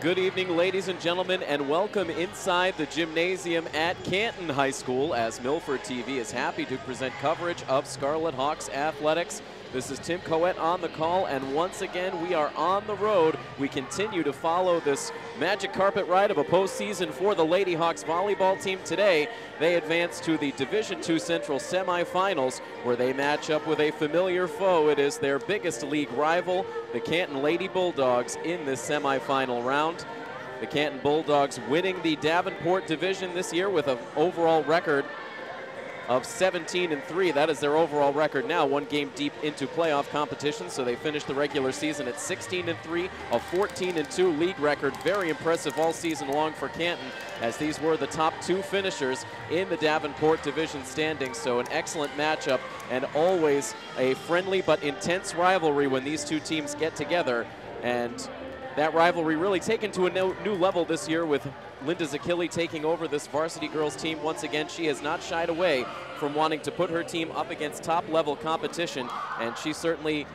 Good evening, ladies and gentlemen, and welcome inside the gymnasium at Canton High School as Milford TV is happy to present coverage of Scarlet Hawks athletics. This is Tim Coet on the call, and once again, we are on the road. We continue to follow this magic carpet ride of a postseason for the Lady Hawks volleyball team. Today, they advance to the Division II Central semifinals, where they match up with a familiar foe. It is their biggest league rival, the Canton Lady Bulldogs, in this semifinal round. The Canton Bulldogs winning the Davenport division this year with an overall record of 17-3. That is their overall record now, one game deep into playoff competition. So they finished the regular season at 16-3, a 14-2 league record. Very impressive all season long for Canton, as these were the top two finishers in the Davenport division standings. So an excellent matchup, and always a friendly but intense rivalry when these two teams get together. And that rivalry really taken to a new level this year, with Linda Zakili taking over this varsity girls team once again. She has not shied away from wanting to put her team up against top-level competition, and she certainly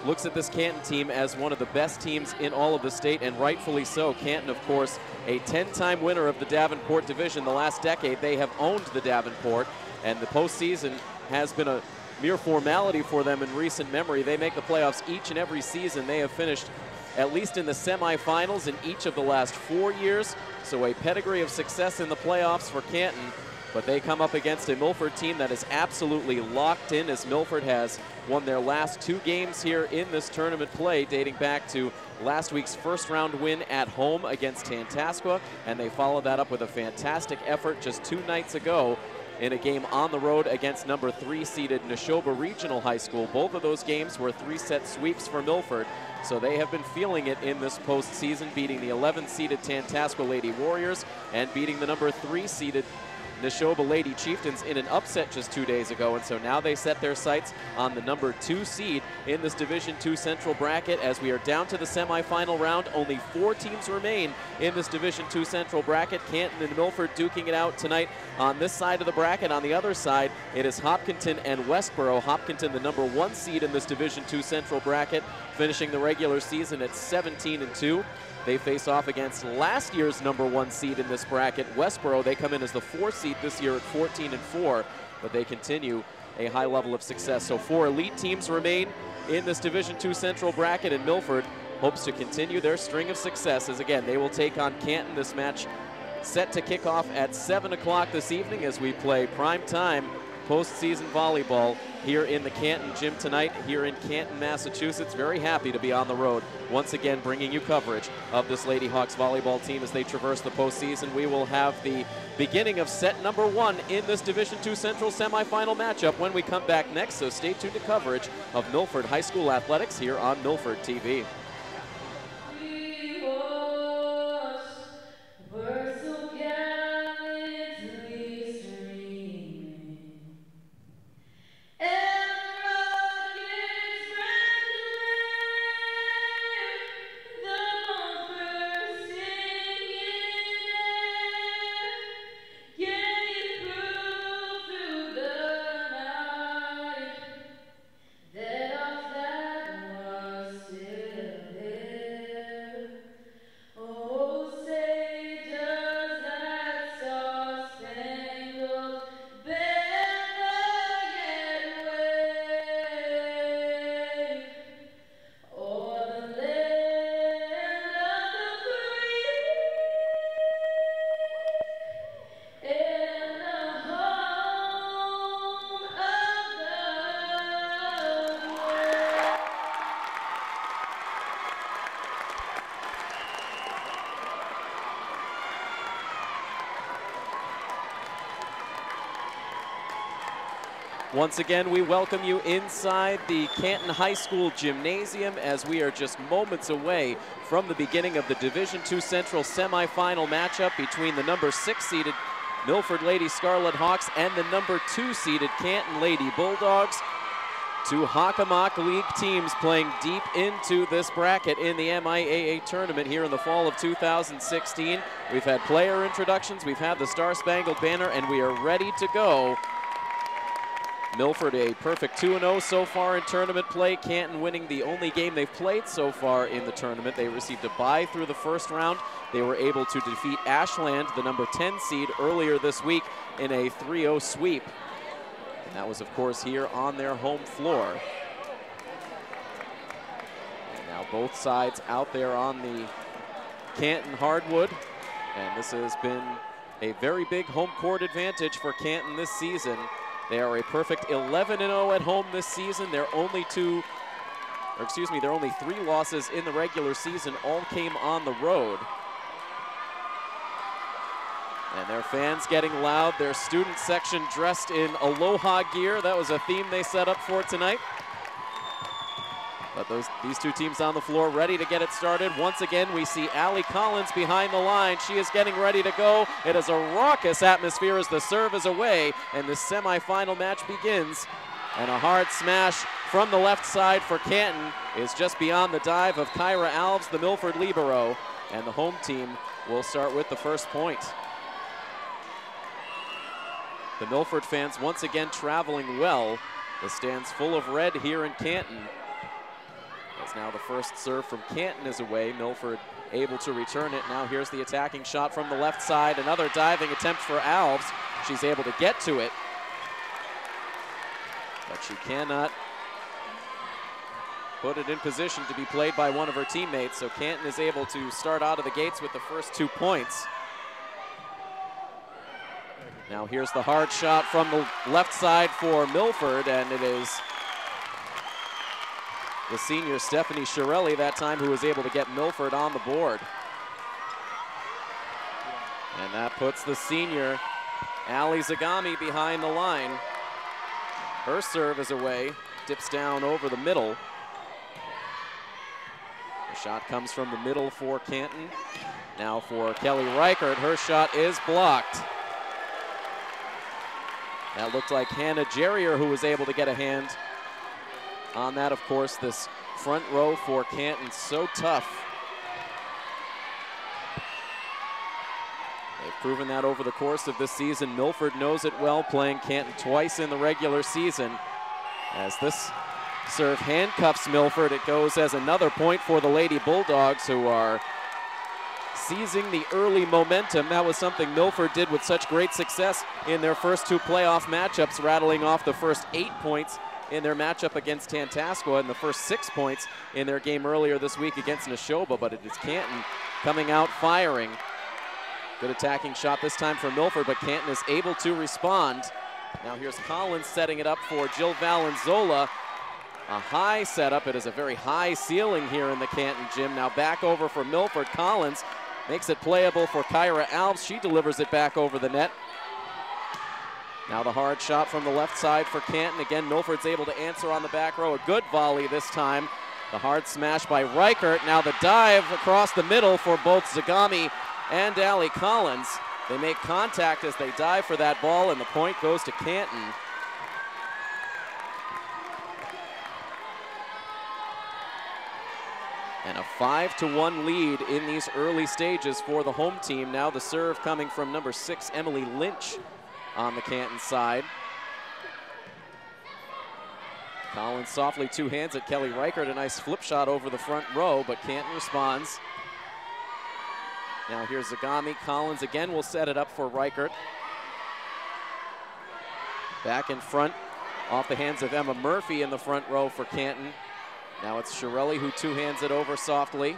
looks at this Canton team as one of the best teams in all of the state, and rightfully so. Canton, of course, a 10-time winner of the Davenport division. The last decade, they have owned the Davenport, and the postseason has been a mere formality for them in recent memory. They make the playoffs each and every season. They have finished at least in the semifinals in each of the last 4 years. So a pedigree of success in the playoffs for Canton, but they come up against a Milford team that is absolutely locked in, as Milford has won their last 2 games here in this tournament play, dating back to last week's first round win at home against Tantascwa, and they follow that up with a fantastic effort just 2 nights ago in a game on the road against number 3 seeded Neshoba Regional High School. Both of those games were 3-set sweeps for Milford, so they have been feeling it in this postseason, beating the 11 seeded Tantascwa Lady Warriors and beating the number 3 seeded Neshoba Lady Chieftains in an upset just 2 days ago. And so now they set their sights on the number 2 seed in this Division II Central bracket. As we are down to the semifinal round, only 4 teams remain in this Division II Central bracket. Canton and Milford duking it out tonight on this side of the bracket. On the other side, it is Hopkinton and Westboro. Hopkinton, the number 1 seed in this Division II Central bracket, finishing the regular season at 17-2. They face off against last year's number 1 seed in this bracket, Westboro. They come in as the 4 seed this year at 14-4, but they continue a high level of success. So 4 elite teams remain in this Division II Central bracket, and Milford hopes to continue their string of successes. Again, they will take on Canton. This match set to kick off at 7 o'clock this evening as we play primetime postseason volleyball here in the Canton gym tonight, here in Canton, Massachusetts. Very happy to be on the road once again, bringing you coverage of this Lady Hawks volleyball team as they traverse the postseason. We will have the beginning of set number 1 in this Division II Central semifinal matchup when we come back next, so stay tuned to coverage of Milford High School athletics here on Milford TV. Once again, we welcome you inside the Canton High School gymnasium as we are just moments away from the beginning of the Division II Central semifinal matchup between the number 6 seeded Milford Lady Scarlet Hawks and the number 2 seeded Canton Lady Bulldogs. 2 Hockomock League teams playing deep into this bracket in the MIAA tournament here in the fall of 2016. We've had player introductions, we've had the Star Spangled Banner, and we are ready to go Milford a perfect 2-0 so far in tournament play. Canton winning the only game they've played so far in the tournament. They received a bye through the first round. They were able to defeat Ashland, the number 10 seed, earlier this week in a 3-0 sweep. And that was, of course, here on their home floor. And now both sides out there on the Canton hardwood. And this has been a very big home court advantage for Canton this season. They are a perfect 11-0 at home this season. Their only three losses in the regular season all came on the road. And their fans getting loud, their student section dressed in Aloha gear. That was a theme they set up for tonight. But these two teams on the floor ready to get it started. Once again, we see Allie Collins behind the line. She is getting ready to go. It is a raucous atmosphere as the serve is away, and the semifinal match begins. And a hard smash from the left side for Canton is just beyond the dive of Kyra Alves, the Milford libero. And the home team will start with the first point. The Milford fans once again traveling well. The stands full of red here in Canton. As now the first serve from Canton is away. Milford able to return it. Now here's the attacking shot from the left side. Another diving attempt for Alves. She's able to get to it, but she cannot put it in position to be played by one of her teammates. So Canton is able to start out of the gates with the first 2 points. Now here's the hard shot from the left side for Milford, and it is the senior Stephanie Shirelli that time who was able to get Milford on the board. And that puts the senior Ali Zagami behind the line. Her serve is away, dips down over the middle. The shot comes from the middle for Canton. Now for Kelly Reichert, her shot is blocked. That looked like Hannah Jerrier who was able to get a hand on that. Of course, this front row for Canton, so tough. They've proven that over the course of this season. Milford knows it well, playing Canton twice in the regular season. As this serve handcuffs Milford, it goes as another point for the Lady Bulldogs, who are seizing the early momentum. That was something Milford did with such great success in their first 2 playoff matchups, rattling off the first 8 points in their matchup against Tantascwa and the first 6 points in their game earlier this week against Neshoba. But it is Canton coming out firing. Good attacking shot this time for Milford, but Canton is able to respond. Now here's Collins setting it up for Jill Valenzola. A high setup. It is a very high ceiling here in the Canton gym. Now back over for Milford. Collins makes it playable for Kyra Alves. She delivers it back over the net. Now the hard shot from the left side for Canton. Again, Milford's able to answer on the back row. A good volley this time. The hard smash by Reichert. Now the dive across the middle for both Zagami and Allie Collins. They make contact as they dive for that ball, and the point goes to Canton. And a 5-1 lead in these early stages for the home team. Now the serve coming from number 6, Emily Lynch, on the Canton side. Collins softly 2 hands at Kelly Reichert. A nice flip shot over the front row, but Canton responds. Now here's Zagami. Collins again will set it up for Reichert. Back in front, off the hands of Emma Murphy in the front row for Canton. Now it's Shirelli who 2 hands it over softly.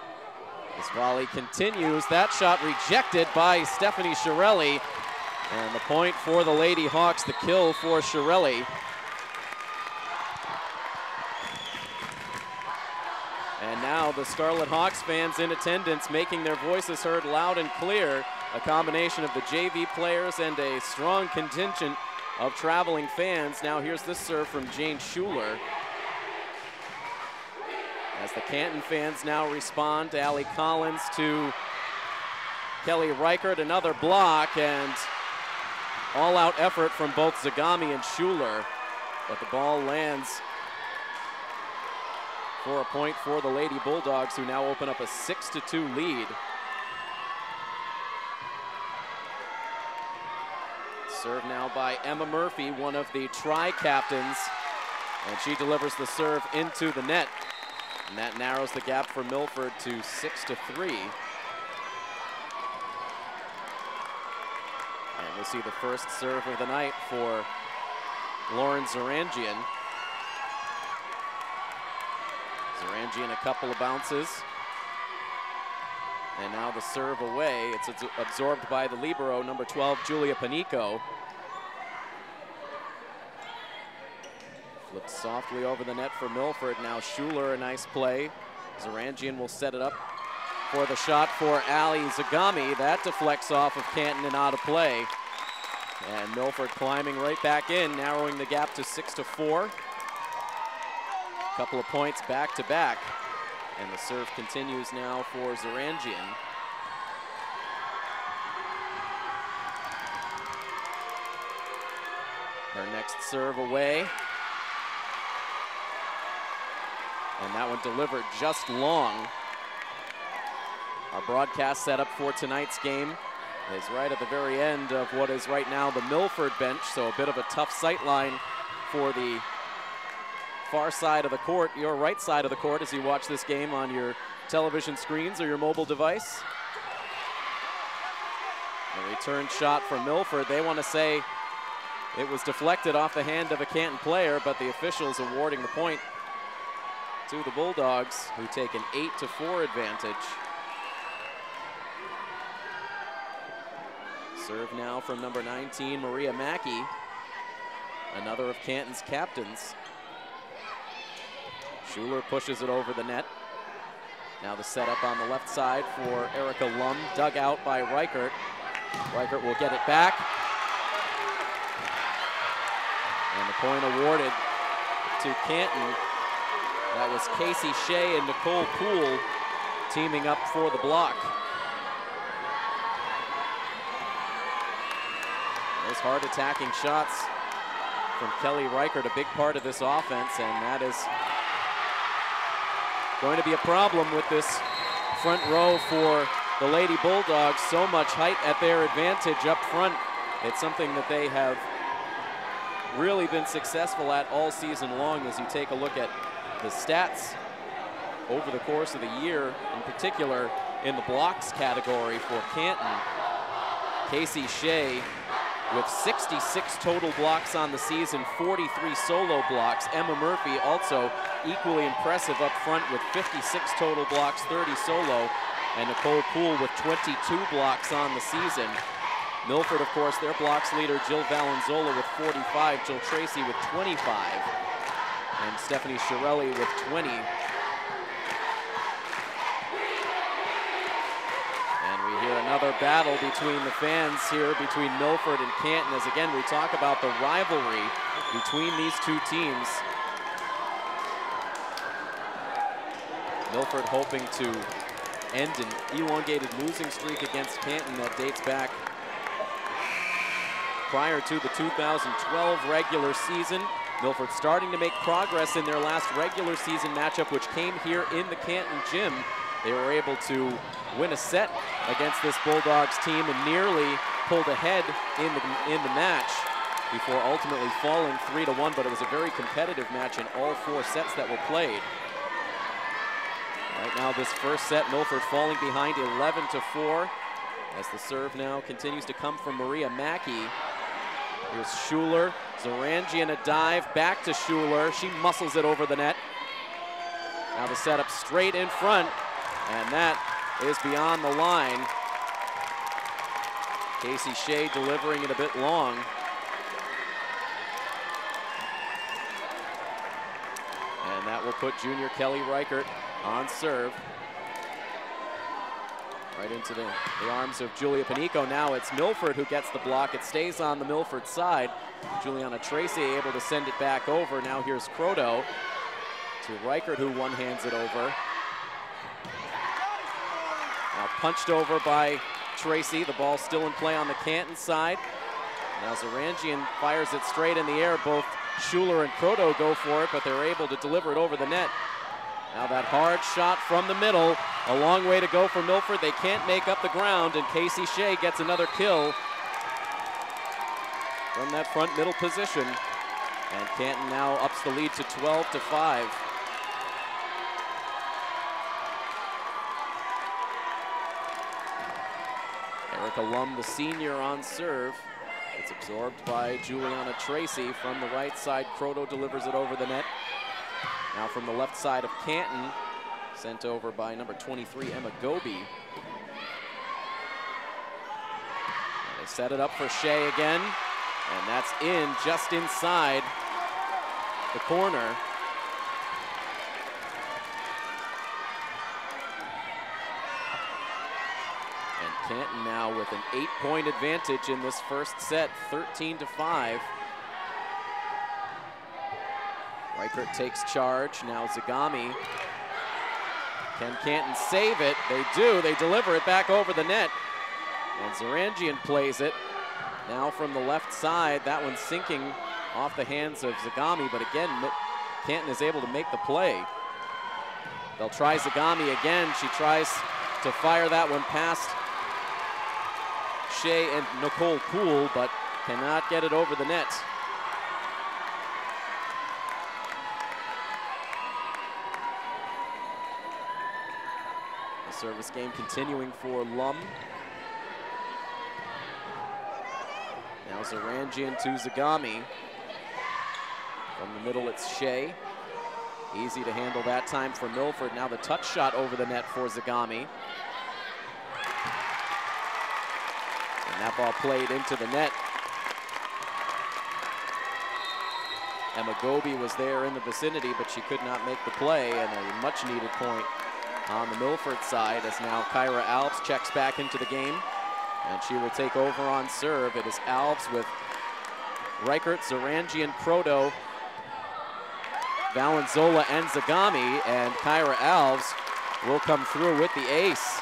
This volley continues. That shot rejected by Stephanie Shirelli. And the point for the Lady Hawks, the kill for Shirelli. And now the Scarlet Hawks fans in attendance making their voices heard loud and clear. A combination of the JV players and a strong contingent of traveling fans. Now here's this serve from Jane Schuler. As the Canton fans now respond to Allie Collins, to Kelly Reichert, another block, and all-out effort from both Zagami and Schuler. But the ball lands for a point for the Lady Bulldogs, who now open up a 6-2 lead. Serve now by Emma Murphy, one of the tri-captains, and she delivers the serve into the net. And that narrows the gap for Milford to 6-3. And we'll see the first serve of the night for Lauren Zarangian. Zarangian a couple of bounces. And now the serve away. It's absorbed by the libero, number 12, Julia Panico. Flipped softly over the net for Milford. Now Schuler, a nice play. Zarangian will set it up for the shot for Ali Zagami. That deflects off of Canton and out of play. And Milford climbing right back in, narrowing the gap to 6-4. Couple of points back to back. And the serve continues now for Zarangian. Her next serve away. And that one delivered just long. Our broadcast setup for tonight's game is right at the very end of what is right now the Milford bench, so a bit of a tough sight line for the far side of the court, your right side of the court, as you watch this game on your television screens or your mobile device. A return shot from Milford. They want to say it was deflected off the hand of a Canton player, but the officials awarding the point to the Bulldogs, who take an 8-4 advantage. Serve now from number 19, Maria Mackey, another of Canton's captains. Schuler pushes it over the net. Now the setup on the left side for Erica Lum, dug out by Reichert. Reichert will get it back. And the point awarded to Canton. That was Casey Shea and Nicole Poole teaming up for the block. Those hard attacking shots from Kelly Reichert, a big part of this offense, and that is going to be a problem with this front row for the Lady Bulldogs. So much height at their advantage up front. It's something that they have really been successful at all season long. As you take a look at the stats over the course of the year, in particular in the blocks category for Canton, Casey Shea with 66 total blocks on the season, 43 solo blocks. Emma Murphy also equally impressive up front with 56 total blocks, 30 solo. And Nicole Poole with 22 blocks on the season. Milford, of course, their blocks leader, Jill Valenzola with 45, Jill Tracy with 25, and Stephanie Shirelli with 20. Hear another battle between the fans here, between Milford and Canton, as again we talk about the rivalry between these two teams. Milford hoping to end an elongated losing streak against Canton that dates back prior to the 2012 regular season. Milford starting to make progress in their last regular season matchup, which came here in the Canton gym. They were able to win a set against this Bulldogs team and nearly pulled ahead in the match before ultimately falling 3-1, but it was a very competitive match in all 4 sets that were played. Right now, this first set, Milford falling behind 11-4, as the serve now continues to come from Maria Mackey. Here's Schuler, Zarangian a dive, back to Schuler. She muscles it over the net. Now the setup straight in front, and that is beyond the line. Casey Shea delivering it a bit long. And that will put junior Kelly Reichert on serve. Right into the arms of Julia Panico. Now it's Milford who gets the block. It stays on the Milford side. Juliana Tracy able to send it back over. Now here's Croto to Reichert, who one-hands it over. Now punched over by Tracy. The ball still in play on the Canton side. Now Zarangian fires it straight in the air. Both Schuler and Croto go for it, but they're able to deliver it over the net. Now that hard shot from the middle. A long way to go for Milford. They can't make up the ground, and Casey Shea gets another kill. from that front middle position. And Canton now ups the lead to 12-5. Erica Lum, the senior, on serve. It's absorbed by Juliana Tracy from the right side. Croto delivers it over the net. Now from the left side of Canton, sent over by number 23, Emma Goby. They set it up for Shea again, and that's in, just inside the corner. And Canton now with an 8-point advantage in this first set, 13-5. Reichert takes charge, now Zagami. Can Canton save it? They do, they deliver it back over the net. And Zarangian plays it. Now from the left side, that one's sinking off the hands of Zagami, but again, Canton is able to make the play. They'll try Zagami again. She tries to fire that one past Shea and Nicole Poole, but cannot get it over the net. The service game continuing for Lum. Now Zarangian to Zagami. From the middle, it's Shea. Easy to handle that time for Milford. Now the touch shot over the net for Zagami. And that ball played into the net. Emma Goby was there in the vicinity, but she could not make the play, and a much-needed point on the Milford side as now Kyra Alves checks back into the game, and she will take over on serve. It is Alves with Reichert, Zarangian, Croto, Valenzola, and Zagami, and Kyra Alves will come through with the ace.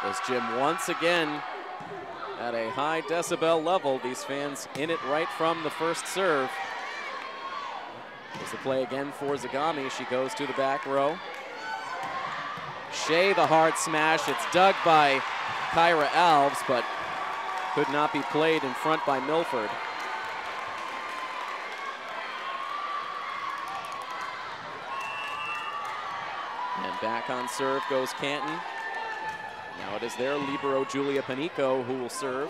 This gym once again at a high decibel level. These fans in it right from the first serve. There's the play again for Zagami. She goes to the back row. Shea, the hard smash. It's dug by Kyra Alves, but could not be played in front by Milford. And back on serve goes Canton. Now it is their libero, Julia Panico, who will serve.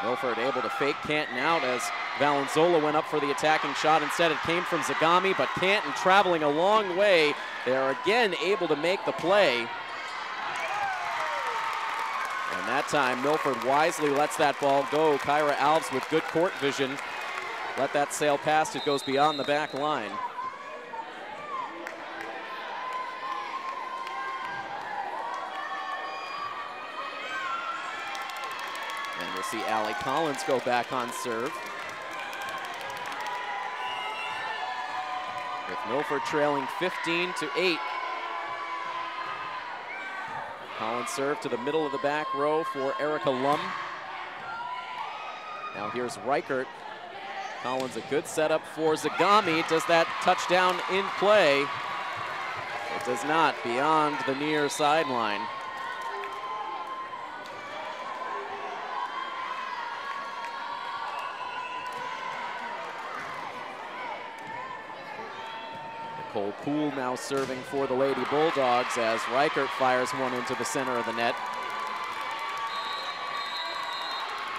Milford able to fake Canton out as Valenzola went up for the attacking shot. Instead, it came from Zagami, but Canton traveling a long way. They are again able to make the play. And that time, Milford wisely lets that ball go. Kyra Alves with good court vision. Let that sail past. It goes beyond the back line. And we'll see Allie Collins go back on serve. With Milford trailing 15-8. Collins serve to the middle of the back row for Erica Lum. Now here's Reichert. Collins, a good setup for Zagami. Does that touchdown in play? It does not, beyond the near sideline. Nicole Poole now serving for the Lady Bulldogs as Reichert fires one into the center of the net.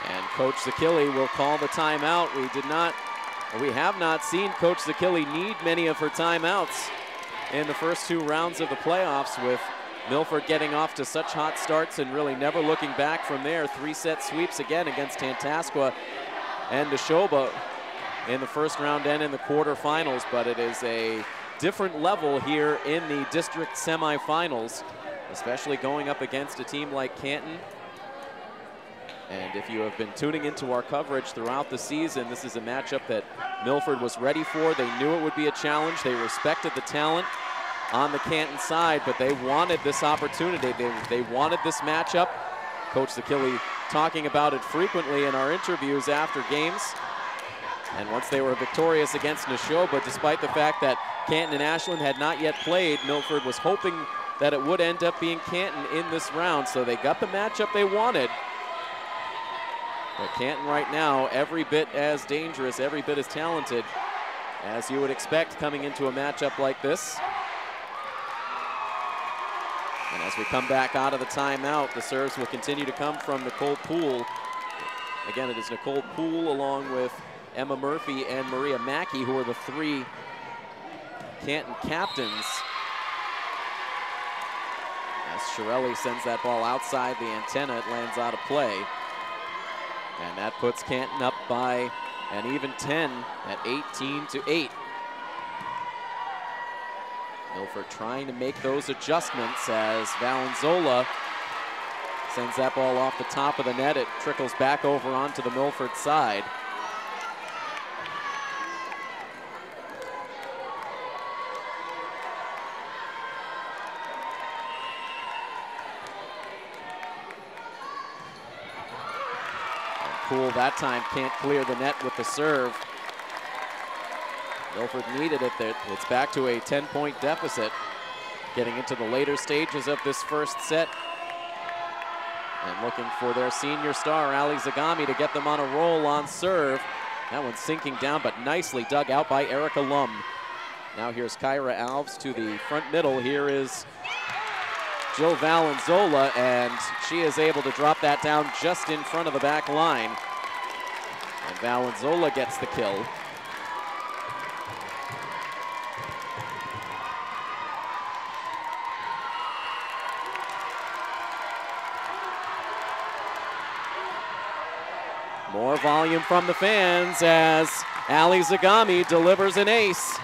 And Coach Zakili will call the timeout. We have not seen Coach Zakili need many of her timeouts in the first two rounds of the playoffs, with Milford getting off to such hot starts and really never looking back from there. 3-set sweeps again against Tantascwa and Neshoba in the first round and in the quarterfinals, but it is a different level here in the district semifinals, especially going up against a team like Canton. And if you have been tuning into our coverage throughout the season, this is a matchup that Milford was ready for. They knew it would be a challenge. They respected the talent on the Canton side, but they wanted this opportunity. They wanted this matchup. Coach Zakili talking about it frequently in our interviews after games. And once they were victorious against Neshoba, despite the fact that Canton and Ashland had not yet played. Milford was hoping that it would end up being Canton in this round, so they got the matchup they wanted. But Canton right now, every bit as dangerous, every bit as talented as you would expect coming into a matchup like this. And as we come back out of the timeout, the serves will continue to come from Nicole Poole. Again, it is Nicole Poole along with Emma Murphy and Maria Mackey, who are the 3 Canton captains. As Shirelli sends that ball outside the antenna, it lands out of play. And that puts Canton up by an even 10 at 18-8. Milford trying to make those adjustments as Valenzola sends that ball off the top of the net. It trickles back over onto the Milford side. Poole that time can't clear the net with the serve. Milford needed it. It's back to a 10-point deficit. Getting into the later stages of this first set. And looking for their senior star, Ali Zagami, to get them on a roll on serve. That one's sinking down, but nicely dug out by Erica Lum. Now here's Kyra Alves to the front middle. Here is Jill Valenzola, and she is able to drop that down just in front of the back line. And Valenzola gets the kill. More volume from the fans as Ali Zagami delivers an ace.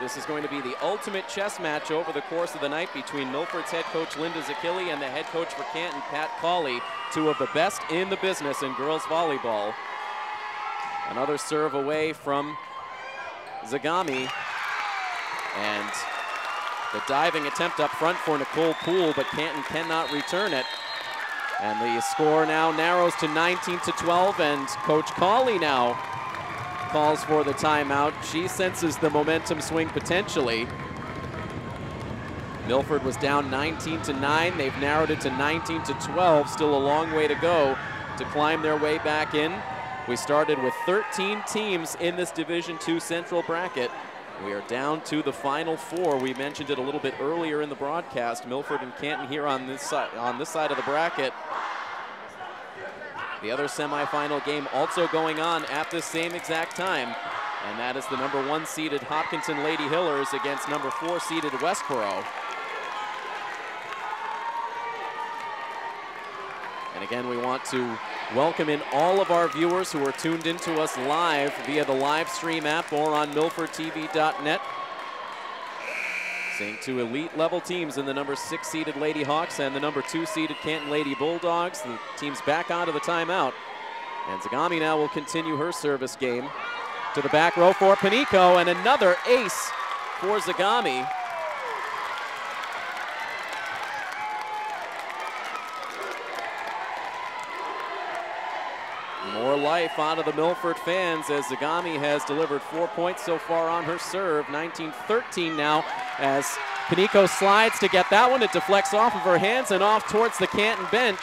This is going to be the ultimate chess match over the course of the night between Milford's head coach Linda Zakili and the head coach for Canton, Pat Cawley, 2 of the best in the business in girls volleyball. Another serve away from Zagami, and the diving attempt up front for Nicole Poole, but Canton cannot return it. And the score now narrows to 19-12, and Coach Cawley now calls for the timeout. She senses the momentum swing potentially. Milford was down 19-9. They've narrowed it to 19-12. Still a long way to go to climb their way back in. We started with 13 teams in this Division II Central bracket. We are down to the final 4. We mentioned it a little bit earlier in the broadcast. Milford and Canton here on this side of the bracket. The other semifinal game also going on at this same exact time, and that is the number 1 seeded Hopkinton Lady Hillers against number 4 seeded Westboro. And again, we want to welcome in all of our viewers who are tuned into us live via the live stream app or on milfordtv.net. Seeing 2 elite level teams in the number 6 seeded Lady Hawks and the number 2 seeded Canton Lady Bulldogs. The team's back out of the timeout. And Zagami now will continue her service game to the back row for Panico, and another ace for Zagami. More life out of the Milford fans as Zagami has delivered 4 points so far on her serve. 19-13 now as Panico slides to get that one. It deflects off of her hands and off towards the Canton bench.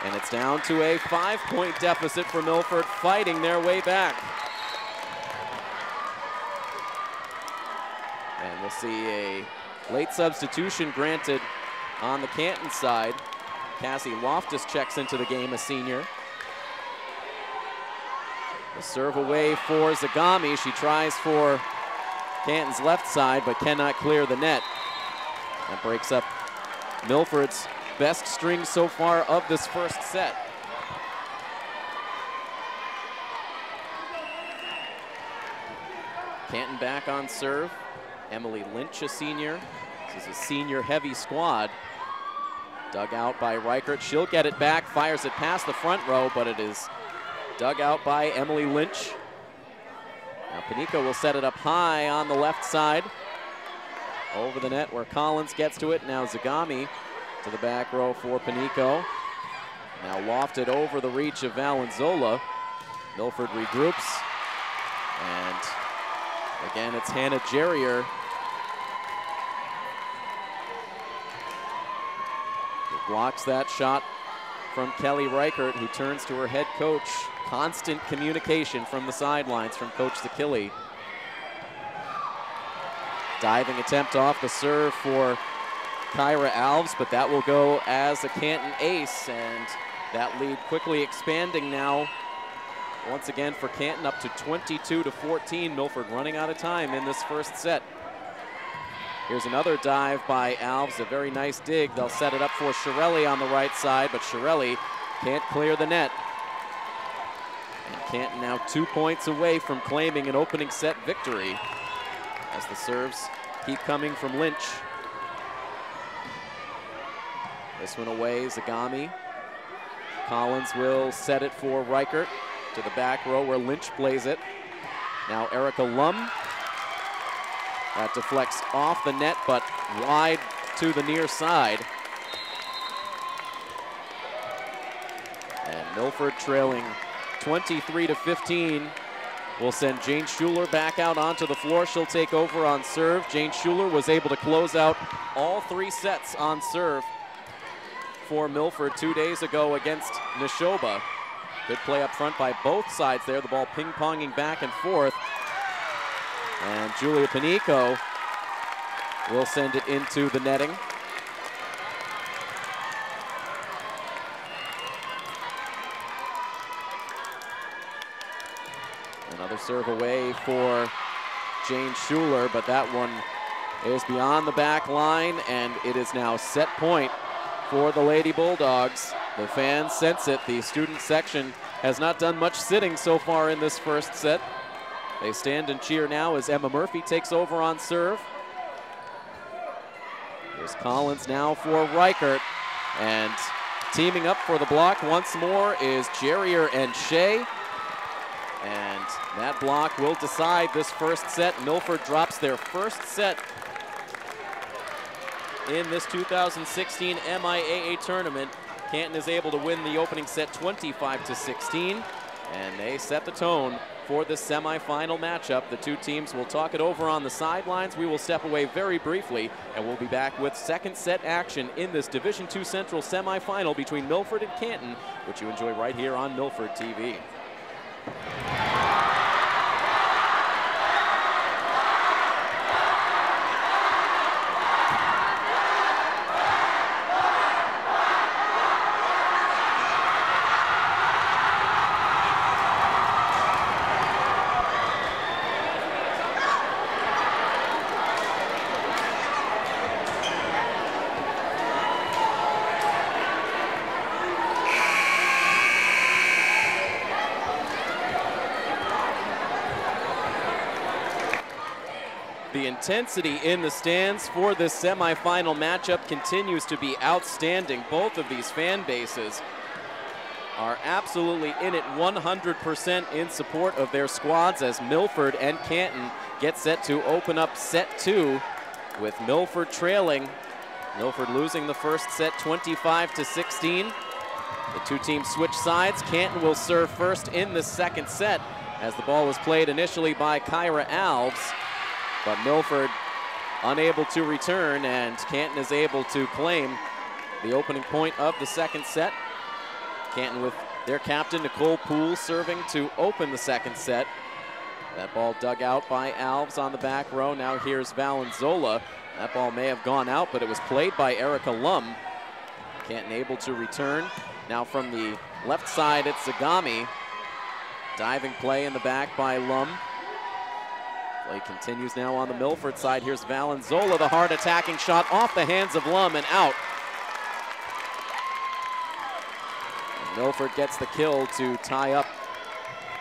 And it's down to a 5-point deficit for Milford, fighting their way back. And we'll see a late substitution granted on the Canton side. Cassie Loftus checks into the game, a senior. The serve away for Zagami. She tries for Canton's left side, but cannot clear the net. That breaks up Milford's best string so far of this first set. Canton back on serve. Emily Lynch, a senior. This is a senior-heavy squad. Dug out by Reichert. She'll get it back, fires it past the front row, but it is dug out by Emily Lynch. Now Panico will set it up high on the left side. Over the net where Collins gets to it. Now Zagami to the back row for Panico. Now lofted over the reach of Valenzola. Milford regroups. And again, it's Hannah Jerrier who blocks that shot from Kelly Reichert, who turns to her head coach. Constant communication from the sidelines from Coach Zakili. Diving attempt off the serve for Kyra Alves, but that will go as a Canton ace, and that lead quickly expanding now. Once again for Canton, up to 22-14. Milford running out of time in this first set. Here's another dive by Alves, a very nice dig. They'll set it up for Shirelli on the right side, but Shirelli can't clear the net. And Canton now 2 points away from claiming an opening set victory as the serves keep coming from Lynch. This one away, Zagami. Collins will set it for Reichert to the back row where Lynch plays it. Now Erica Lum. That deflects off the net, but wide to the near side. And Milford trailing 23-15 will send Jane Schuler back out onto the floor. She'll take over on serve. Jane Schuler was able to close out all 3 sets on serve for Milford 2 days ago against Neshoba. Good play up front by both sides there. The ball ping-ponging back and forth. And Julia Panico will send it into the netting. Another serve away for Jane Schuler, but that one is beyond the back line, and it is now set point for the Lady Bulldogs. The fans sense it. The student section has not done much sitting so far in this first set. They stand and cheer now as Emma Murphy takes over on serve. Here's Collins now for Reichert, and teaming up for the block once more is Jerrier and Shea. And that block will decide this first set. Milford drops their first set in this 2016 MIAA tournament. Canton is able to win the opening set 25-16, and they set the tone for this semifinal matchup. The two teams will talk it over on the sidelines. We will step away very briefly, and we'll be back with second set action in this Division II Central semifinal between Milford and Canton, which you enjoy right here on Milford TV. The intensity in the stands for this semifinal matchup continues to be outstanding. Both of these fan bases are absolutely in it 100% in support of their squads as Milford and Canton get set to open up set 2 with Milford trailing. Milford losing the first set 25-16. The two teams switch sides. Canton will serve first in the second set as the ball was played initially by Kyra Alves. But Milford unable to return, and Canton is able to claim the opening point of the second set. Canton with their captain, Nicole Poole, serving to open the second set. That ball dug out by Alves on the back row. Now here's Valenzola. That ball may have gone out, but it was played by Erica Lum. Canton able to return. Now from the left side, it's Zagami. Diving play in the back by Lum. Play continues now on the Milford side. Here's Valenzola, the hard attacking shot off the hands of Lum and out. And Milford gets the kill to tie up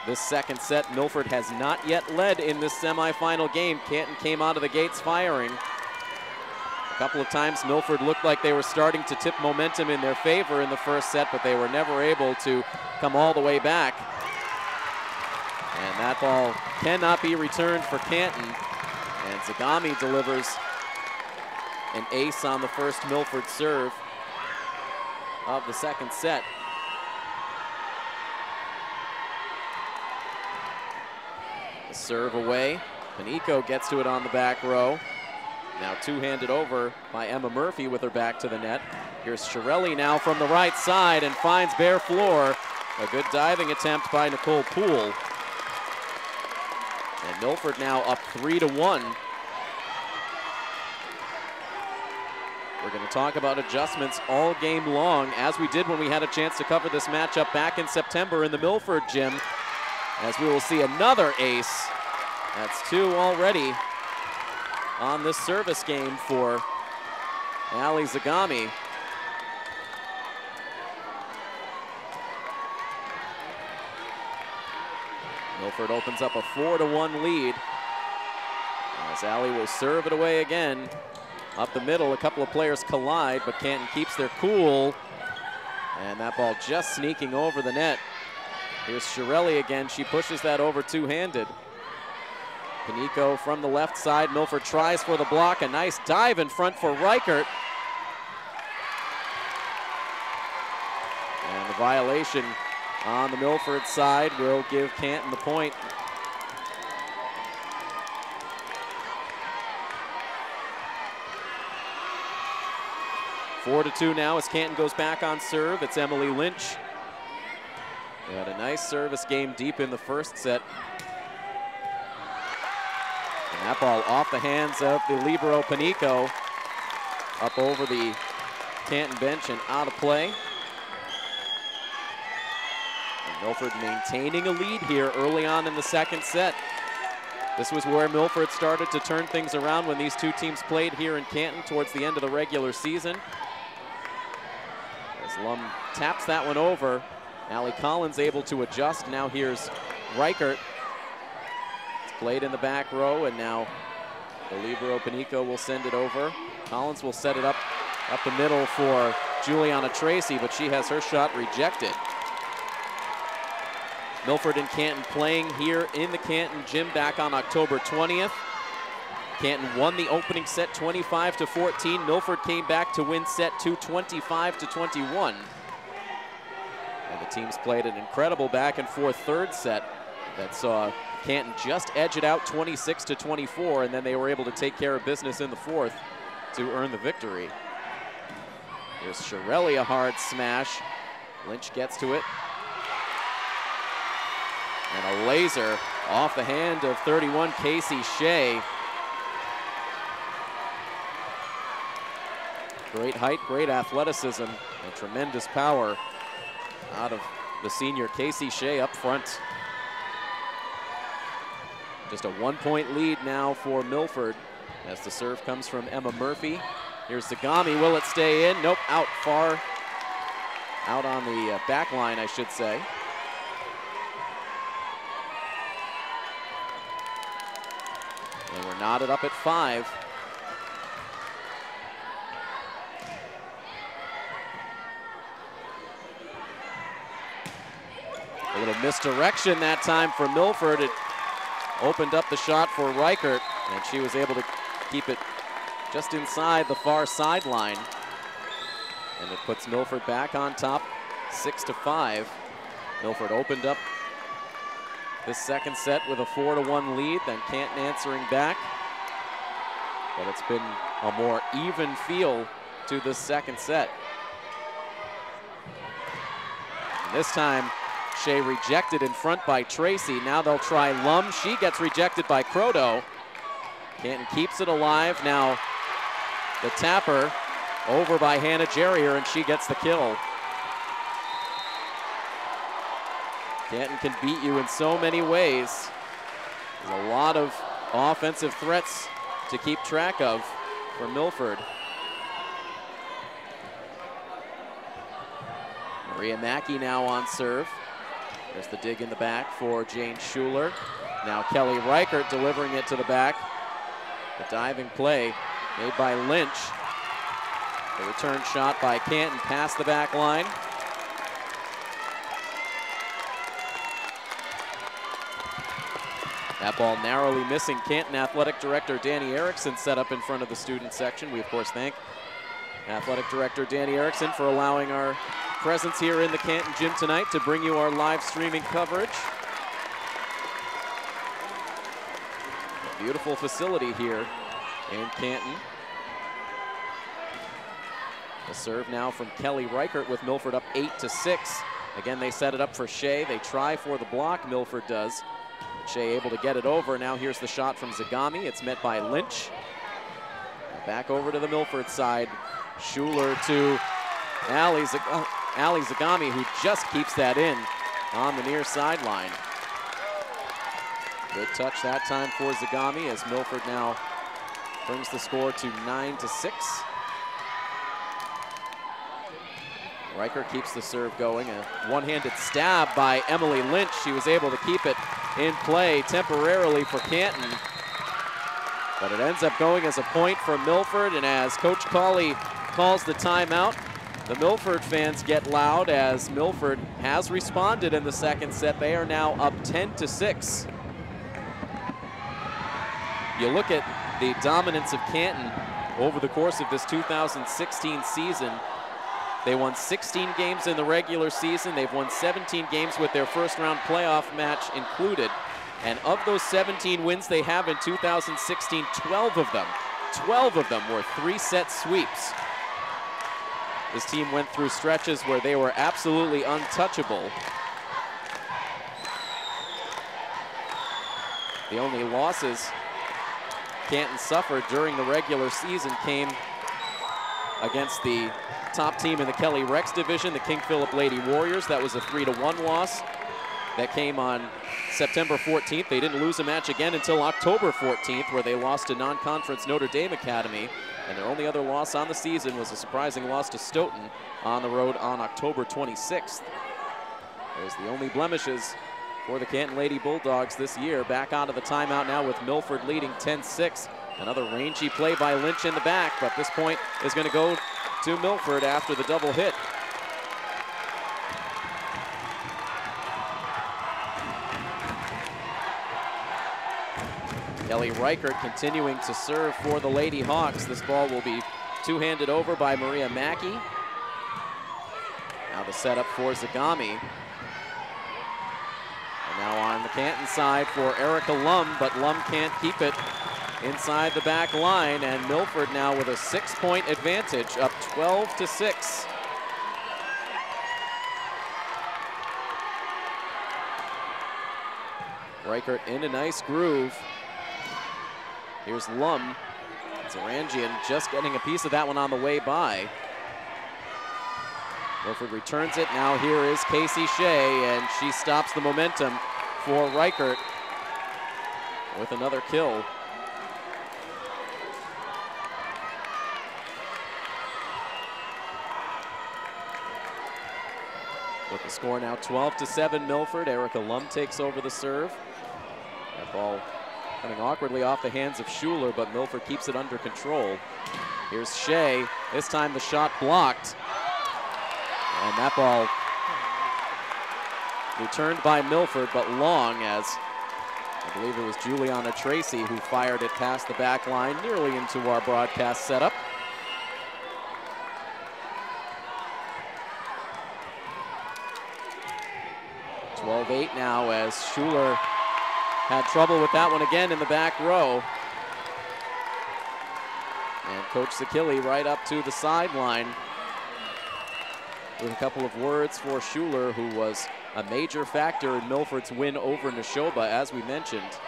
this second set. Milford has not yet led in this semifinal game. Canton came out of the gates firing. A couple of times Milford looked like they were starting to tip momentum in their favor in the first set, but they were never able to come all the way back. And that ball cannot be returned for Canton. And Zagami delivers an ace on the first Milford serve of the second set. Serve away. Panico gets to it on the back row. Now two-handed over by Emma Murphy with her back to the net. Here's Shirelli now from the right side and finds bare floor. A good diving attempt by Nicole Poole. And Milford now up 3-1. We're going to talk about adjustments all game long, as we did when we had a chance to cover this matchup back in September in the Milford gym, as we will see another ace. That's two already on this service game for Ali Zagami. Milford opens up a 4-1 lead as Ali will serve it away again. Up the middle, a couple of players collide, but Canton keeps their cool. And that ball just sneaking over the net. Here's Shirelli again. She pushes that over two-handed. Panico from the left side. Milford tries for the block. A nice dive in front for Reichert. And the violation on the Milford side will give Canton the point. Four to two now as Canton goes back on serve. It's Emily Lynch. We had a nice service game deep in the first set. And that ball off the hands of the libero Panico, up over the Canton bench and out of play. And Milford maintaining a lead here early on in the second set. This was where Milford started to turn things around when these two teams played here in Canton towards the end of the regular season. As Lum taps that one over, Allie Collins able to adjust. Now here's Reichert. It's played in the back row, and now the libero Panico will send it over. Collins will set it up the middle for Juliana Tracy, but she has her shot rejected. Milford and Canton playing here in the Canton gym back on October 20th. Canton won the opening set 25-14. Milford came back to win set two 25-21. And the teams played an incredible back and forth third set that saw Canton just edge it out 26-24, and then they were able to take care of business in the fourth to earn the victory. Here's Shirelli, a hard smash. Lynch gets to it. And a laser off the hand of 31 Casey Shea. Great height, great athleticism, and tremendous power out of the senior Casey Shea up front. Just a 1-point lead now for Milford as the serve comes from Emma Murphy. Here's Zagami, will it stay in? Nope, out far, out on the back line, I should say. And we're knotted up at 5. A little misdirection that time for Milford. It opened up the shot for Reichert, and she was able to keep it just inside the far sideline. And it puts Milford back on top, 6-5. Milford opened up this second set with a 4-1 lead, then Canton answering back. But it's been a more even feel to this second set. And this time, Shea rejected in front by Tracy. Now they'll try Lum. She gets rejected by Croto. Canton keeps it alive. Now the tapper over by Hannah Jerrier, and she gets the kill. Canton can beat you in so many ways. There's a lot of offensive threats to keep track of for Milford. Maria Mackey now on serve. There's the dig in the back for Jane Schuler. Now Kelly Reichert delivering it to the back. The diving play made by Lynch. The return shot by Canton past the back line. That ball narrowly missing. Canton Athletic Director Danny Erickson set up in front of the student section. We of course thank Athletic Director Danny Erickson for allowing our presence here in the Canton gym tonight to bring you our live streaming coverage. Beautiful facility here in Canton. The serve now from Kelly Reichert with Milford up 8-6. Again, they set it up for Shea. They try for the block, Milford does. Shea able to get it over. Now here's the shot from Zagami. It's met by Lynch. Back over to the Milford side. Schuler to Ali Zagami, who just keeps that in on the near sideline. Good touch that time for Zagami as Milford now brings the score to 9-6. Reichert keeps the serve going. A one-handed stab by Emily Lynch. She was able to keep it in play temporarily for Canton. But it ends up going as a point for Milford, and as Coach Cawley calls the timeout, the Milford fans get loud as Milford has responded in the second set. They are now up 10-6. You look at the dominance of Canton over the course of this 2016 season. They won 16 games in the regular season. They've won 17 games with their first round playoff match included. And of those 17 wins they have in 2016, 12 of them were three-set sweeps. This team went through stretches where they were absolutely untouchable. The only losses Canton suffered during the regular season came against the top team in the Kelly Rex division, the King Philip Lady Warriors. That was a 3-1 loss. That came on September 14th. They didn't lose a match again until October 14th, where they lost to non-conference Notre Dame Academy. And their only other loss on the season was a surprising loss to Stoughton on the road on October 26th. Those are the only blemishes for the Canton Lady Bulldogs this year. Back onto the timeout now with Milford leading 10-6. Another rangy play by Lynch in the back, but this point is going to go to Milford after the double hit. Kelly Reichert continuing to serve for the Lady Hawks. This ball will be two-handed over by Maria Mackey. Now the setup for Zagami. And now on the Canton side for Erica Lum, but Lum can't keep it inside the back line, and Milford now with a 6-point advantage, up 12-6. Reichert in a nice groove. Here's Lum. Zarangian just getting a piece of that one on the way by. Milford returns it. Now here is Casey Shea, and she stops the momentum for Reichert with another kill. With the score now 12-7 Milford. Erica Lum takes over the serve. That ball coming awkwardly off the hands of Schuler, but Milford keeps it under control. Here's Shea. This time the shot blocked. And that ball returned by Milford, but long, as I believe it was Juliana Tracy who fired it past the back line, nearly into our broadcast setup. (12-8) now, as Schuler had trouble with that one again in the back row. And Coach Zakili right up to the sideline with a couple of words for Schuler, who was a major factor in Milford's win over Neshoba, as we mentioned.